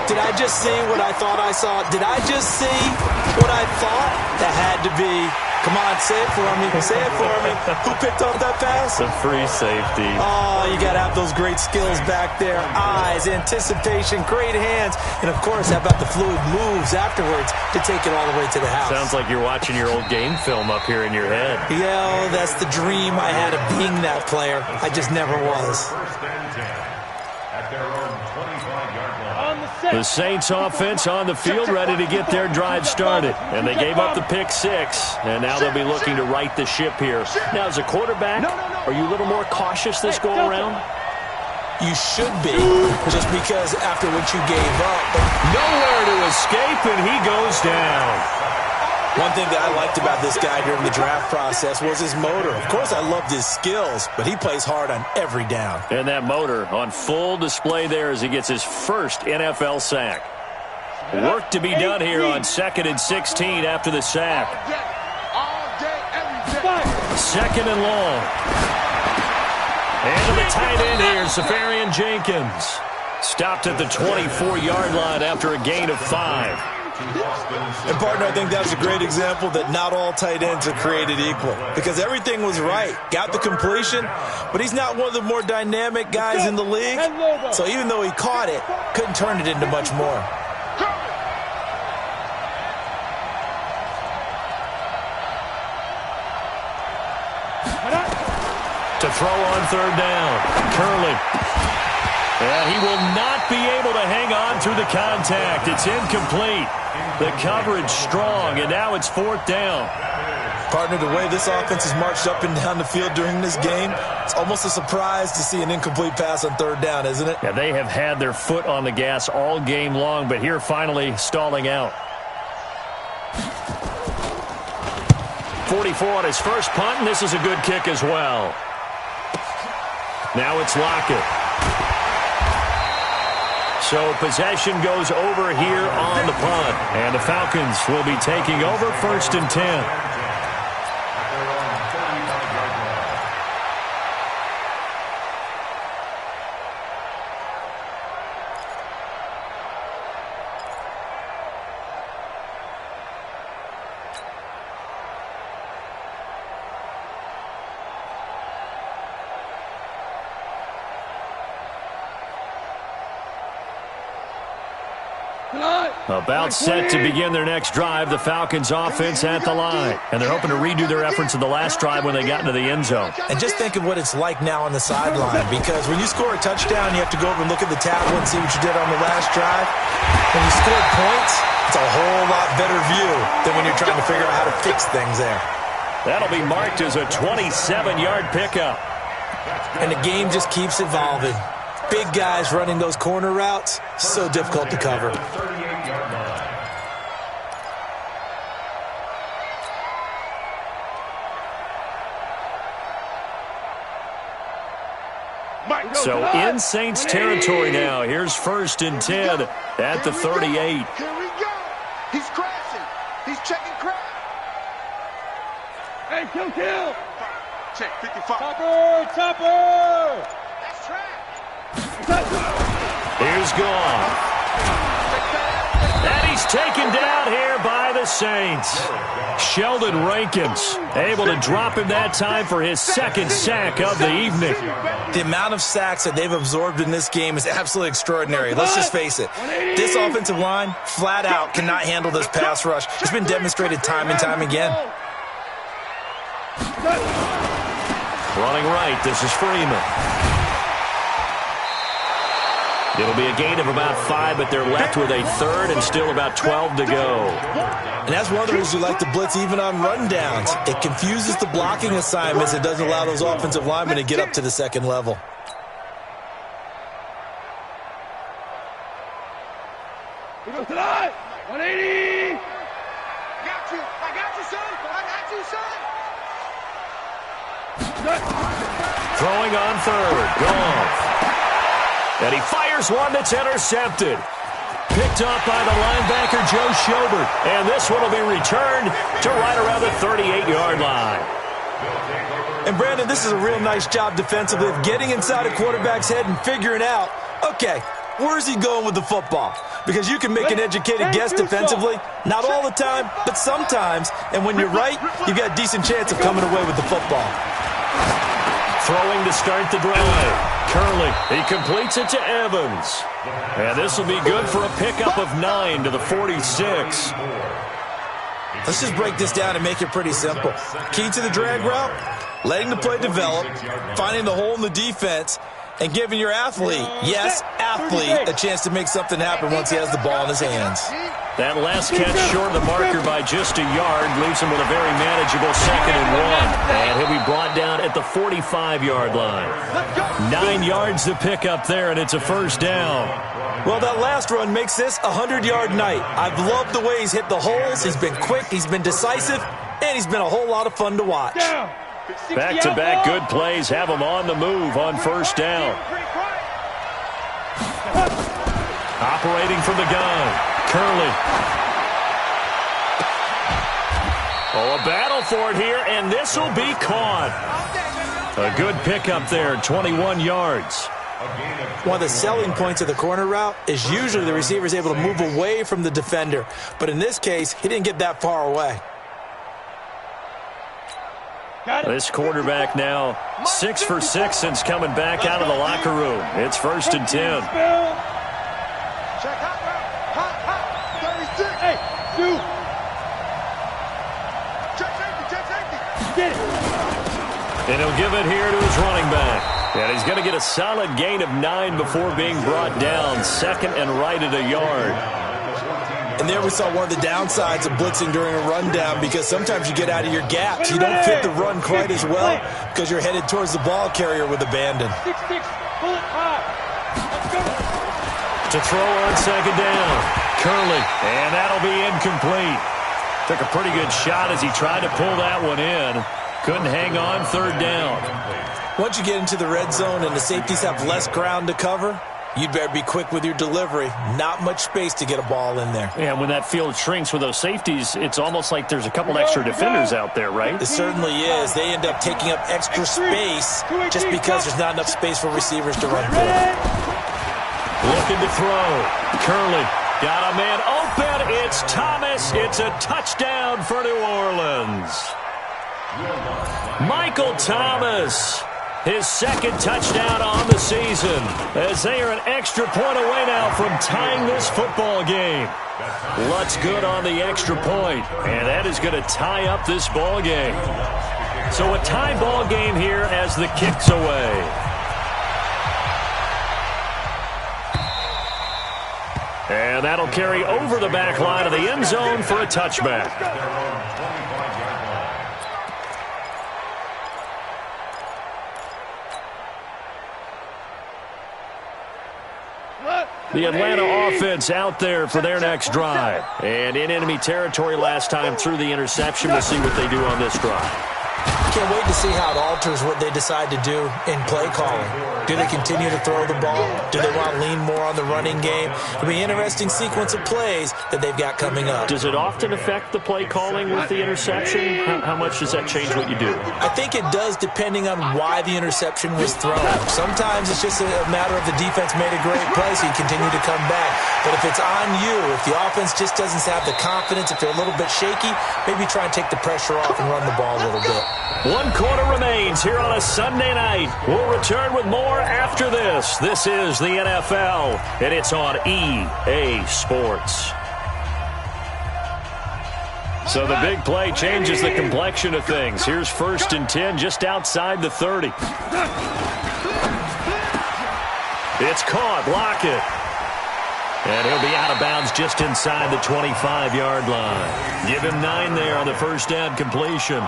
Did I just see what I thought I saw? Did I just see what I thought? That had to be. Come on, say it for me. Say it for me. Who picked off that pass? The free safety. Oh, you got to have those great skills back there. Eyes, anticipation, great hands. And, of course, how about the fluid moves afterwards to take it all the way to the house? Sounds like you're watching your old game film up here in your head. Yeah, that's the dream I had of being that player. I just never was. 1st and 10 at their own 25-yard line. The Saints offense on the field ready to get their drive started. And they gave up the pick 6. And now they'll be looking to right the ship here. Now, as a quarterback, are you a little more cautious this go-around? You should be, just because after what you gave up. Nowhere to escape, and he goes down. One thing that I liked about this guy during the draft process was his motor. Of course, I loved his skills, but he plays hard on every down. And that motor on full display there as he gets his first NFL sack. Work to be done here on 2nd and 16 after the sack. All day, every day. 2nd and long. And to the tight end here, Safarian Jenkins. Stopped at the 24-yard line after a gain of 5. And, partner, I think that's a great example that not all tight ends are created equal because everything was right. Got the completion, but he's not one of the more dynamic guys in the league. So even though he caught it, couldn't turn it into much more. To throw on 3rd down, Curley. And he will not be able to hang on through the contact. It's incomplete. The coverage strong, and now it's 4th down. Partner, the way this offense has marched up and down the field during this game, it's almost a surprise to see an incomplete pass on third down, isn't it? Yeah, they have had their foot on the gas all game long, but here finally stalling out. 44 on his first punt, and this is a good kick as well. Now it's Lockett. So possession goes over here on the punt, and the Falcons will be taking over 1st and 10. About set to begin their next drive, the Falcons offense at the line. And they're hoping to redo their efforts of the last drive when they got into the end zone. And just think of what it's like now on the sideline, because when you score a touchdown, you have to go over and look at the tablet and see what you did on the last drive. When you scored points, it's a whole lot better view than when you're trying to figure out how to fix things there. That'll be marked as a 27-yard pickup. And the game just keeps evolving. Big guys running those corner routes, so difficult to cover. So in Saints territory now. Here's 1st and 10 at the 38. Here we go. He's crashing. He's checking crash. Hey, kill. Check 55. Chopper. That's track. Here's gone. And he's taken down here by the Saints. Sheldon Rankins able to drop him that time for his 2nd sack of the evening. The amount of sacks that they've absorbed in this game is absolutely extraordinary. Let's just face it. This offensive line, flat out, cannot handle this pass rush. It's been demonstrated time and time again. Running right, this is Freeman. It'll be a gain of about 5, but they're left with a 3rd and still about 12 to go. And that's one of the reasons you like to blitz even on rundowns. It confuses the blocking assignments. It doesn't allow those offensive linemen to get up to the 2nd level. We go tonight. 180. I got you, son. Throwing on 3rd. Goff. And he fires one that's intercepted. Picked up by the linebacker, Joe Schobert. And this one will be returned to right around the 38-yard line. And, Brandon, this is a real nice job defensively of getting inside a quarterback's head and figuring out, okay, where's he going with the football? Because you can make an educated guess defensively. Not all the time, but sometimes. And when you're right, you've got a decent chance of coming away with the football. Throwing to start the drive. Curley, he completes it to Evans. And this will be good for a pickup of 9 to the 46. Let's just break this down and make it pretty simple. Key to the drag route, letting the play develop, finding the hole in the defense, and giving your athlete, yes, athlete, a chance to make something happen once he has the ball in his hands. That last catch short of the marker by just a yard leaves him with a very manageable 2nd and 1. And he'll be brought down at the 45-yard line. 9 yards to pick up there, and it's a 1st down. Well, that last run makes this a 100-yard night. I've loved the way he's hit the holes. He's been quick, he's been decisive, and he's been a whole lot of fun to watch. Back-to-back good plays have him on the move on 1st down. Operating from the gun. Curley. Oh, a battle for it here, and this will be caught. A good pickup there, 21 yards. One of the selling points of the corner route is usually the receiver is able to move away from the defender. But in this case, he didn't get that far away. This quarterback now 6 for 6 since coming back out of the locker room. It's 1st and 10. Check hot route. 36. Hey, shoot. Check safety. Get it. And he'll give it here to his running back. And he's going to get a solid gain of 9 before being brought down. 2nd and right at a yard. And there we saw one of the downsides of blitzing during a rundown, because sometimes you get out of your gaps. You don't fit the run quite as well because you're headed towards the ball carrier with abandon. 6-6, pull it high. Let's go. To throw on second down. Curley, and that'll be incomplete. Took a pretty good shot as he tried to pull that one in. Couldn't hang on, third down. Once you get into the red zone and the safeties have less ground to cover, you'd better be quick with your delivery. Not much space to get a ball in there. And when that field shrinks with those safeties, it's almost like there's a couple extra defenders out there, right? It certainly is. They end up taking up extra space just because there's not enough space for receivers to run through. Looking to throw. Curley got a man open. It's Thomas. It's a touchdown for New Orleans. Michael Thomas, his second touchdown on the season, as they are an extra point away now from tying this football game. Lutz good on the extra point, and that is going to tie up this ball game. So a tie ball game here as the kick's away. And that'll carry over the back line of the end zone for a touchback. The Atlanta offense out there for their next drive. And in enemy territory last time through the interception. We'll see what they do on this drive. Can't wait to see how it alters what they decide to do in play calling. Do they continue to throw the ball? Do they want to lean more on the running game? It'll be an interesting sequence of plays that they've got coming up. Does it often affect the play calling with the interception? How much does that change what you do? I think it does, depending on why the interception was thrown. Sometimes it's just a matter of the defense made a great play, so you continue to come back. But if it's on you, if the offense just doesn't have the confidence, if they're a little bit shaky, maybe try and take the pressure off and run the ball a little bit. 1 quarter remains here on a Sunday night. We'll return with more after this. This is the NFL, and it's on EA Sports. So the big play changes the complexion of things. Here's 1st and 10 just outside the 30. It's caught. Lockett. And he'll be out of bounds just inside the 25-yard line. Give him 9 there on the first down completion.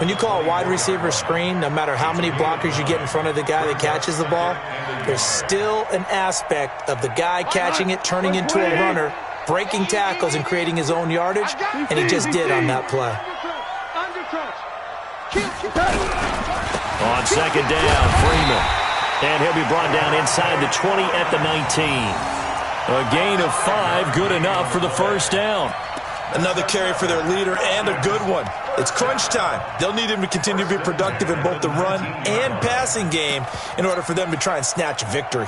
When you call a wide receiver screen, no matter how many blockers you get in front of the guy that catches the ball, there's still an aspect of the guy catching it, turning into a runner, breaking tackles and creating his own yardage, and he just did on that play. On second down, Freeman. And he'll be brought down inside the 20 at the 19. A gain of 5, good enough for the first down. Another carry for their leader, and a good one. It's crunch time. They'll need him to continue to be productive in both the run and passing game in order for them to try and snatch a victory.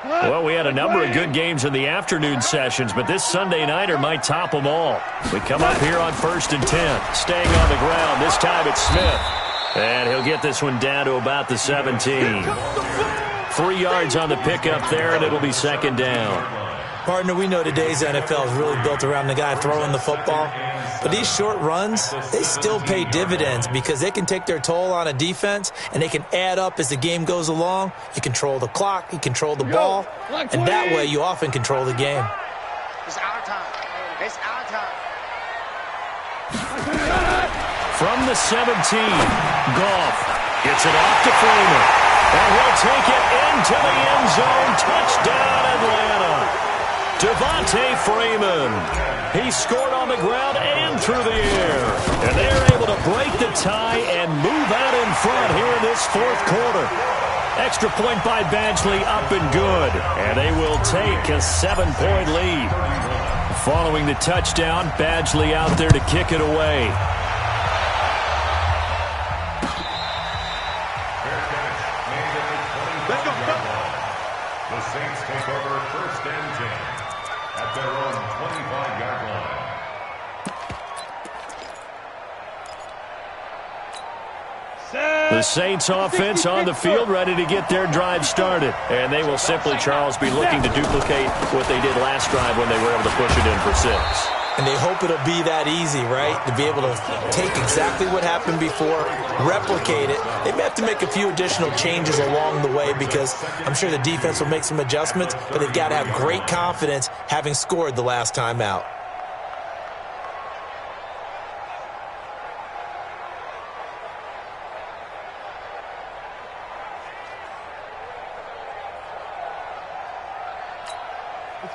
Well, we had a number of good games in the afternoon sessions, but this Sunday nighter might top them all. We come up here on 1st and 10. Staying on the ground. This time it's Smith. And he'll get this one down to about the 17. 3 yards on the pickup there, and it'll be second down. Partner, we know today's NFL is really built around the guy throwing the football. But these short runs, they still pay dividends because they can take their toll on a defense, and they can add up as the game goes along. You control the clock, you control the ball, and that way you often control the game. It's our time. It's our time. From the 17, Goff gets it off to Freeman. And he'll take it into the end zone. Touchdown, Atlanta. Devontae Freeman. He scored on the ground and through the air. And they're able to break the tie and move out in front here in this 4th quarter. Extra point by Badgley, up and good. And they will take a 7-point lead. Following the touchdown, Badgley out there to kick it away. The Saints take over 1st and 10 at their own 25-yard line. The Saints offense on the field, ready to get their drive started. And they will simply, Charles, be looking to duplicate what they did last drive when they were able to push it in for 6. And they hope it'll be that easy, right? To be able to take exactly what happened before, replicate it. They may have to make a few additional changes along the way because I'm sure the defense will make some adjustments, but they've got to have great confidence having scored the last time out.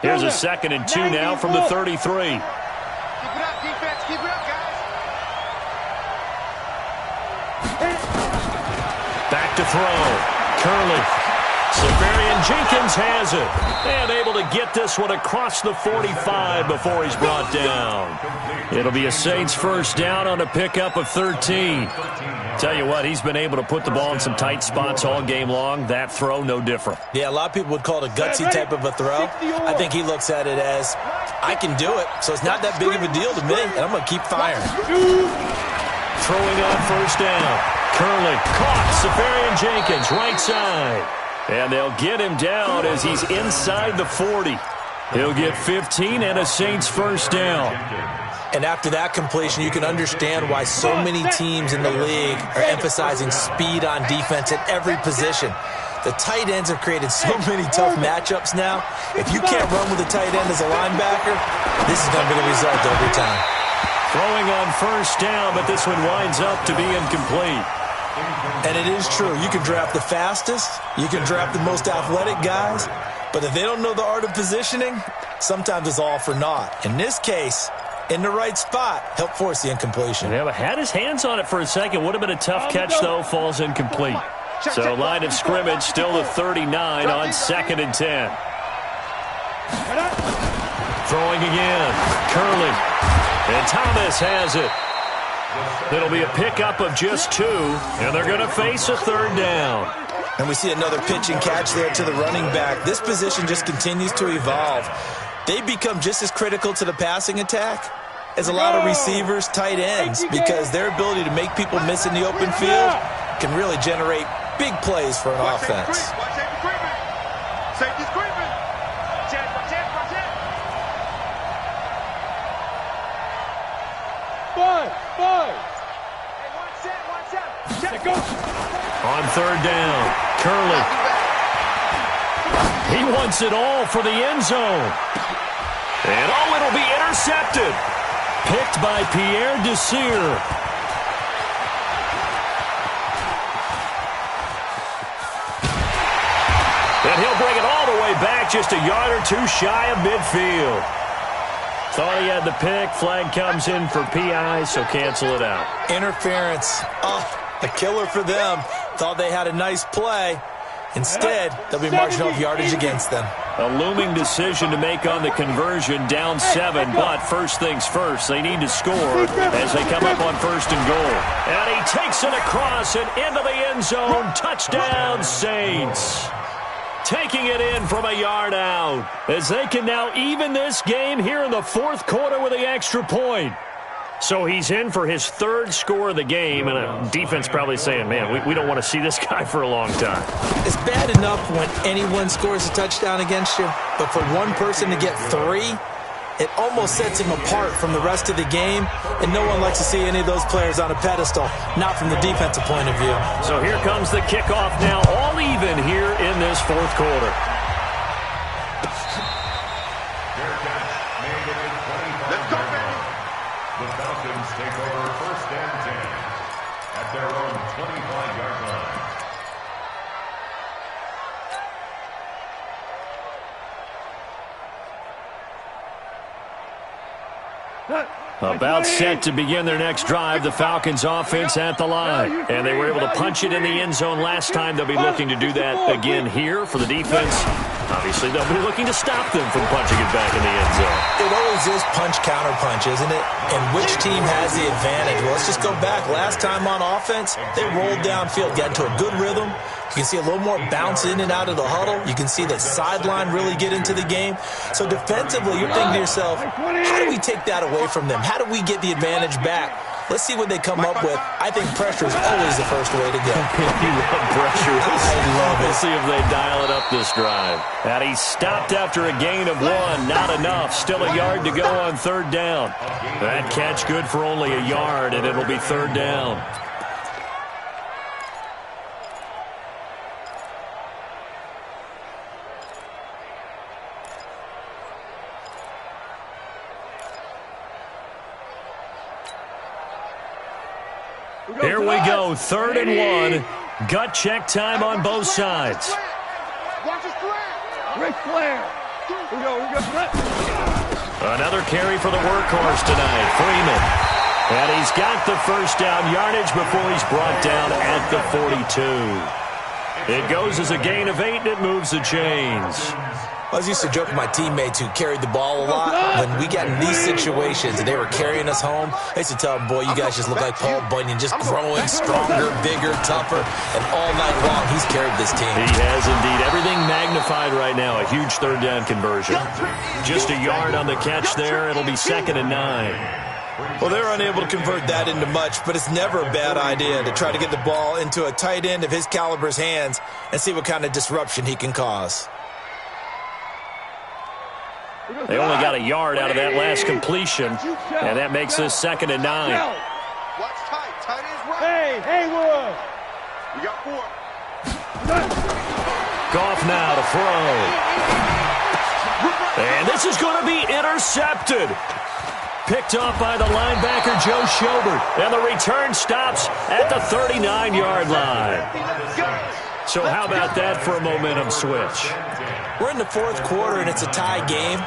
Here's a 2nd and 2 now from the 33. Keep it up, defense. Keep it up, guys. Back to throw. Curley. Severian Jenkins has it. And able to get this one across the 45 before he's brought down. It'll be a Saints first down on a pickup of 13. Tell you what, he's been able to put the ball in some tight spots all game long. That throw, no different. Yeah, a lot of people would call it a gutsy type of a throw. I think he looks at it as, I can do it, so it's not that big of a deal to me, and I'm going to keep firing. Throwing on first down. Curley caught. Severian Jenkins, right side. And they'll get him down as he's inside the 40. He'll get 15 and a Saints first down. And after that completion, you can understand why so many teams in the league are emphasizing speed on defense at every position. The tight ends have created so many tough matchups now. If you can't run with a tight end as a linebacker, this is going to be the result every time. Throwing on first down, but this one winds up to be incomplete. And it is true. You can draft the fastest. You can draft the most athletic guys. But if they don't know the art of positioning, sometimes it's all for naught. In this case, in the right spot, help force the incompletion. Yeah, but had his hands on it for a second. Would have been a tough catch, though. Falls incomplete. So line of scrimmage still the 39 on 2nd and 10. Throwing again. Curley. And Thomas has it. It'll be a pickup of just 2, and they're going to face a third down. And we see another pitch and catch there to the running back. This position just continues to evolve. They become just as critical to the passing attack as a lot of receivers, tight ends, because their ability to make people miss in the open field can really generate big plays for an offense. Safety's creeping. Check. Five. Hey, one set. Check. Go. On third down, Curley. He wants it all for the end zone. And it'll be intercepted. Picked by Pierre Desir. And he'll bring it all the way back, just a yard or 2 shy of midfield. Thought he had the pick. Flag comes in for PI, so cancel it out. Interference. Oh, a killer for them. Thought they had a nice play. Instead, they'll be marching off yardage against them. A looming decision to make on the conversion, down 7, but first things first, they need to score as they come up on 1st and goal. And he takes it across and into the end zone. Touchdown, Saints. Taking it in from a yard out as they can now even this game here in the 4th quarter with the extra point. So he's in for his 3rd score of the game, and a defense probably saying, man, we don't want to see this guy for a long time. It's bad enough when anyone scores a touchdown against you, but for one person to get 3, it almost sets him apart from the rest of the game, and no one likes to see any of those players on a pedestal, not from the defensive point of view. So here comes the kickoff now, all even here in this 4th quarter. Let's go, baby. The Falcons take over 1st and 10 at their own 25-yard line. About set to begin their next drive, the Falcons offense at the line. And they were able to punch it in the end zone last time. They'll be looking to do that again here for the defense. Obviously, they'll be looking to stop them from punching it back in the end zone. It always is punch-counter-punch, isn't it? And which team has the advantage? Well, let's just go back. Last time on offense, they rolled downfield, got into a good rhythm. You can see a little more bounce in and out of the huddle. You can see the sideline really get into the game. So defensively, you're thinking to yourself, how do we take that away from them? How do we get the advantage back? Let's see what they come up with. I think pressure is always the first way to go. You love pressure. I love it. We'll see if they dial it up this drive. And he stopped after a gain of 1. Not enough. Still a yard to go on third down. That catch good for only a yard, and it'll be third down. Here we go, 3rd and 1. Gut check time on both sides. Watch his flag. Ric Flair. We go. Another carry for the workhorse tonight, Freeman. And he's got the first down yardage before he's brought down at the 42. It goes as a gain of 8, and it moves the chains. I was used to joke with my teammates who carried the ball a lot. When we got in these situations and they were carrying us home, I used to tell them, boy, you guys just look like Paul Bunyan, just growing stronger, bigger, tougher, and all night long he's carried this team. He has indeed. Everything magnified right now. A huge third down conversion. Just a yard on the catch there. It'll be 2nd and 9. Well, they're unable to convert that into much, but it's never a bad idea to try to get the ball into a tight end of his caliber's hands and see what kind of disruption he can cause. They only got a yard out of that last completion, and that makes this 2nd and 9. Watch tight. Tight ends right. Hey, Haywood. We got 4. Goff now to throw. And this is going to be intercepted. Picked off by the linebacker, Joe Schobert. And the return stops at the 39-yard line. So how about that for a momentum switch? We're in the 4th quarter, and it's a tie game.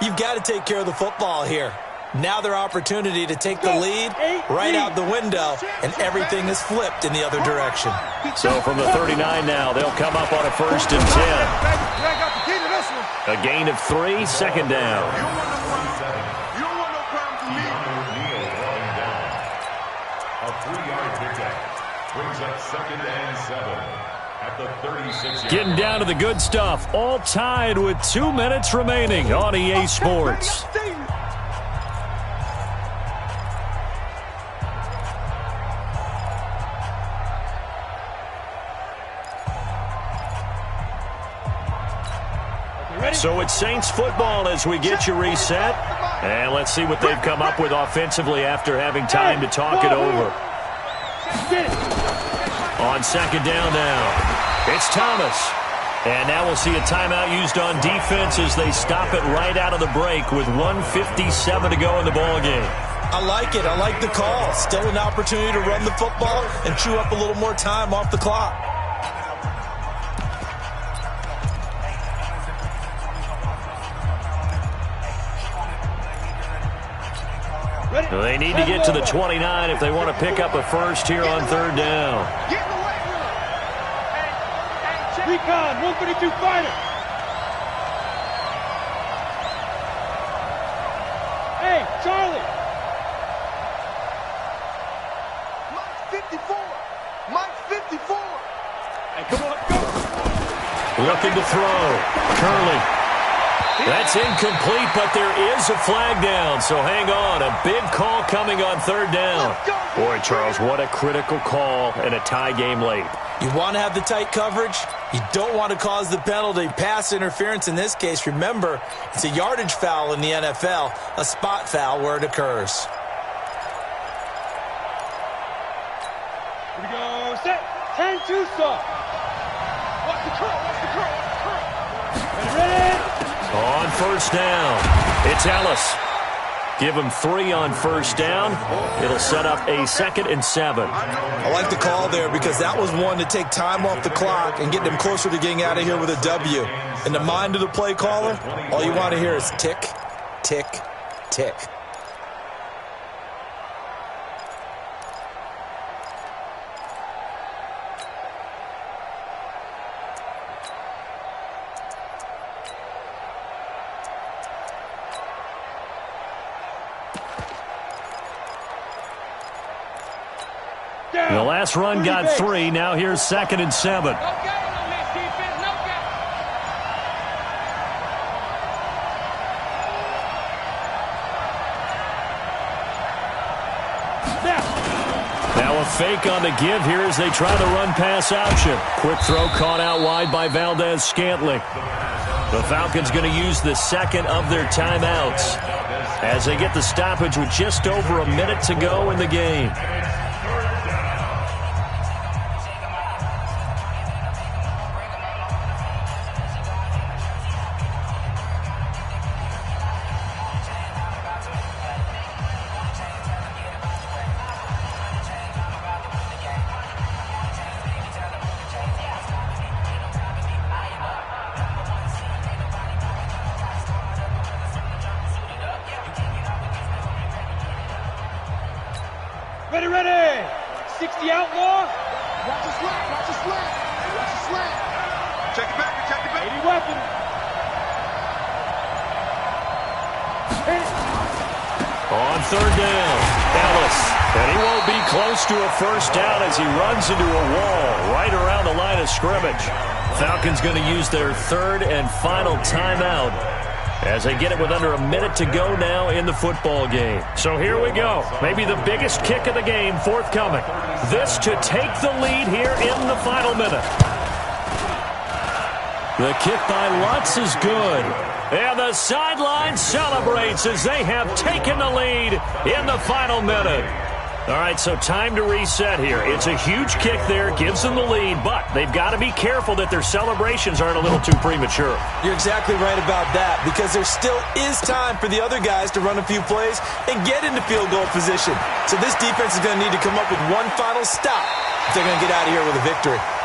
You've got to take care of the football here. Now their opportunity to take the lead right out the window, and everything is flipped in the other direction. So from the 39 now, they'll come up on a 1st and 10. A gain of 3, 2nd down. You don't want no problems with me. A 3-yard pickup brings up 2nd and 7. At the 36-yard. Getting down to the good stuff. All tied with 2 minutes remaining on EA Sports. So it's Saints football as we get you reset. And let's see what they've come up with offensively after having time to talk it over. On 2nd down now. It's Thomas. And now we'll see a timeout used on defense as they stop it right out of the break with 1:57 to go in the ballgame. I like it. I like the call. Still an opportunity to run the football and chew up a little more time off the clock. They need to get to the 29 if they want to pick up a first here on 3rd down. Recon, 132 fighter. Hey, Charlie. Mike 54. Mike 54. Hey, come on, go. Looking to throw. Curley. That's incomplete, but there is a flag down, so hang on. A big call coming on 3rd down. Boy, Charles, what a critical call in a tie game late. You want to have the tight coverage. You don't want to cause the penalty. Pass interference in this case. Remember, it's a yardage foul in the NFL, a spot foul where it occurs. Here we go. Set. 10-2 stop. Watch the curl. Watch the curl. Watch the curl. Ready? On 1st down, it's Ellis. Give him 3 on 1st down. It'll set up a 2nd and 7. I like the call there because that was one to take time off the clock and get them closer to getting out of here with a W. In the mind of the play caller, all you want to hear is tick, tick, tick. The last run got 3. Now here's 2nd and 7. fake on the give here as they try the run-pass option. Quick throw caught out wide by Valdez-Scantling. The Falcons going to use the second of their timeouts as they get the stoppage with just over a minute to go in the game. Ready, ready! 60 outlaw. Watch the slant, watch the slant, watch the slant. Check it back, check it back. 80 weapon. On third down, Ellis. And he won't be close to a first down as he runs into a wall right around the line of scrimmage. Falcons going to use their third and final timeout as they get it with under a minute to go now in the football game. So here we go. Maybe the biggest kick of the game forthcoming. This to take the lead here in the final minute. The kick by Lutz is good. And the sideline celebrates as they have taken the lead in the final minute. All right, so time to reset here. It's a huge kick there, gives them the lead, but they've got to be careful that their celebrations aren't a little too premature. You're exactly right about that, because there still is time for the other guys to run a few plays and get into field goal position. So this defense is going to need to come up with one final stop if they're going to get out of here with a victory. Let's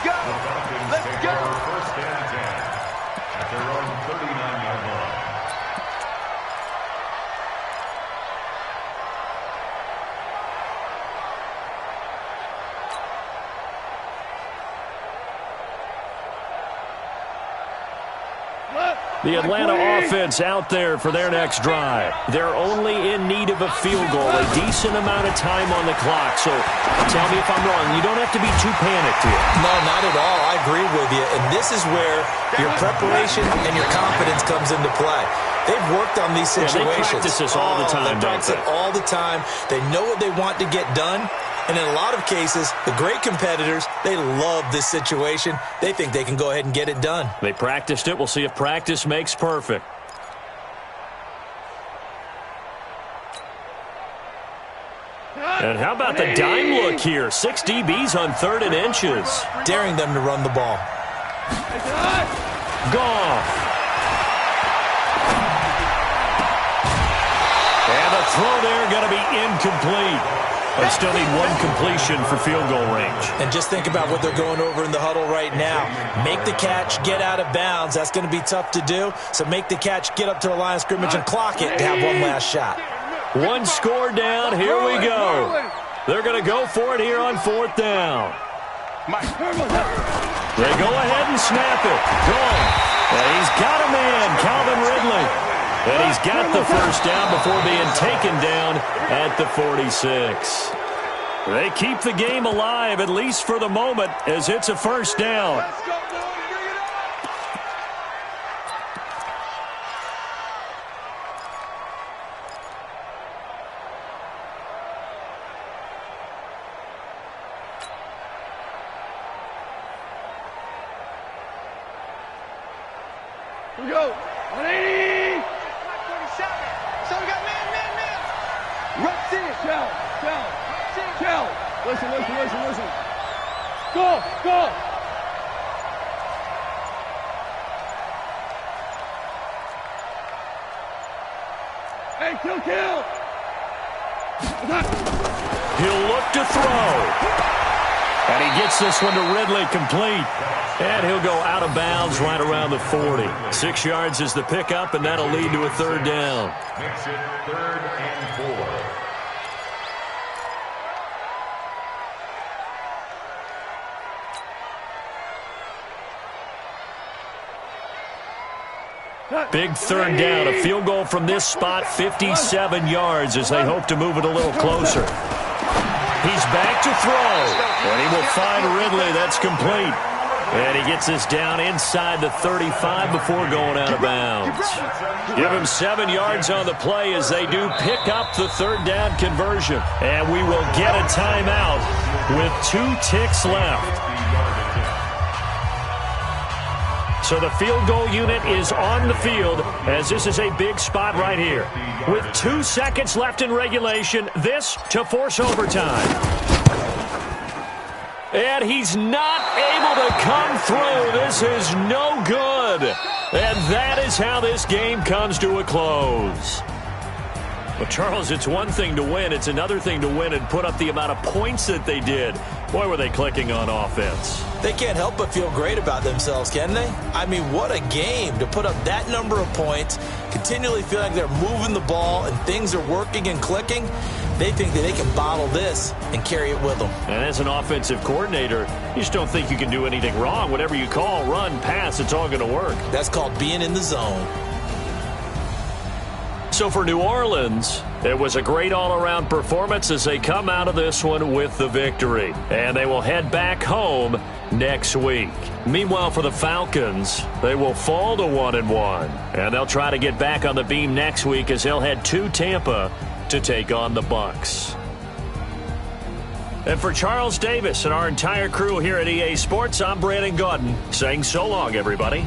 go! Let's go! First and 10 at their own 39-yard line. The Atlanta offense out there for their next drive. They're only in need of a field goal, a decent amount of time on the clock. So tell me if I'm wrong. You don't have to be too panicked here. No, not at all. I agree with you. And this is where your preparation and your confidence comes into play. They've worked on these situations. Yeah, they practice this all the time, They practice it all the time. They know what they want to get done. And in a lot of cases, the great competitors, they love this situation. They think they can go ahead and get it done. They practiced it. We'll see if practice makes perfect. And how about the dime look here? 6 DBs on 3rd and inches. Daring them to run the ball. Goff. And the throw there going to be incomplete. They still need one completion for field goal range. And just think about what they're going over in the huddle right now. Make the catch, get out of bounds. That's going to be tough to do. So make the catch, get up to the line of scrimmage, and clock it to have one last shot. One score down. Here we go. They're going to go for it here on 4th down. They go ahead and snap it. Gone. And he's got a man, Calvin Ridley. And he's got the first down before being taken down at the 46. They keep the game alive, at least for the moment, as it's a first down. Here we go. 180. So we got man. Run it. Shell. Listen. Go. Hey, kill. He'll look to throw. And he gets this one to Ridley complete. And he'll go out of bounds right around the 40. 6 yards is the pickup, and that'll lead to a 3rd down. Makes it 3rd and 4. Big 3rd down. A field goal from this spot, 57 yards as they hope to move it a little closer. He's back to throw. And he will find Ridley. That's complete. And he gets this down inside the 35 before going out of bounds. Give him 7 yards on the play as they do pick up the third down conversion. And we will get a timeout with 2 ticks left. So the field goal unit is on the field as this is a big spot right here. With 2 seconds left in regulation, this to force overtime. And he's not able to come through. This is no good. And that is how this game comes to a close. Well, Charles, it's one thing to win. It's another thing to win and put up the amount of points that they did. Boy, were they clicking on offense. They can't help but feel great about themselves, can they? I mean, what a game to put up that number of points, continually feel like they're moving the ball and things are working and clicking. They think that they can bottle this and carry it with them. And as an offensive coordinator, you just don't think you can do anything wrong. Whatever you call, run, pass, it's all going to work. That's called being in the zone. So for New Orleans, it was a great all-around performance as they come out of this one with the victory. And they will head back home next week. Meanwhile, for the Falcons, they will fall to 1-1. And they'll try to get back on the beam next week as they'll head to Tampa to take on the Bucs. And for Charles Davis and our entire crew here at EA Sports, I'm Brandon Gaudin saying so long, everybody.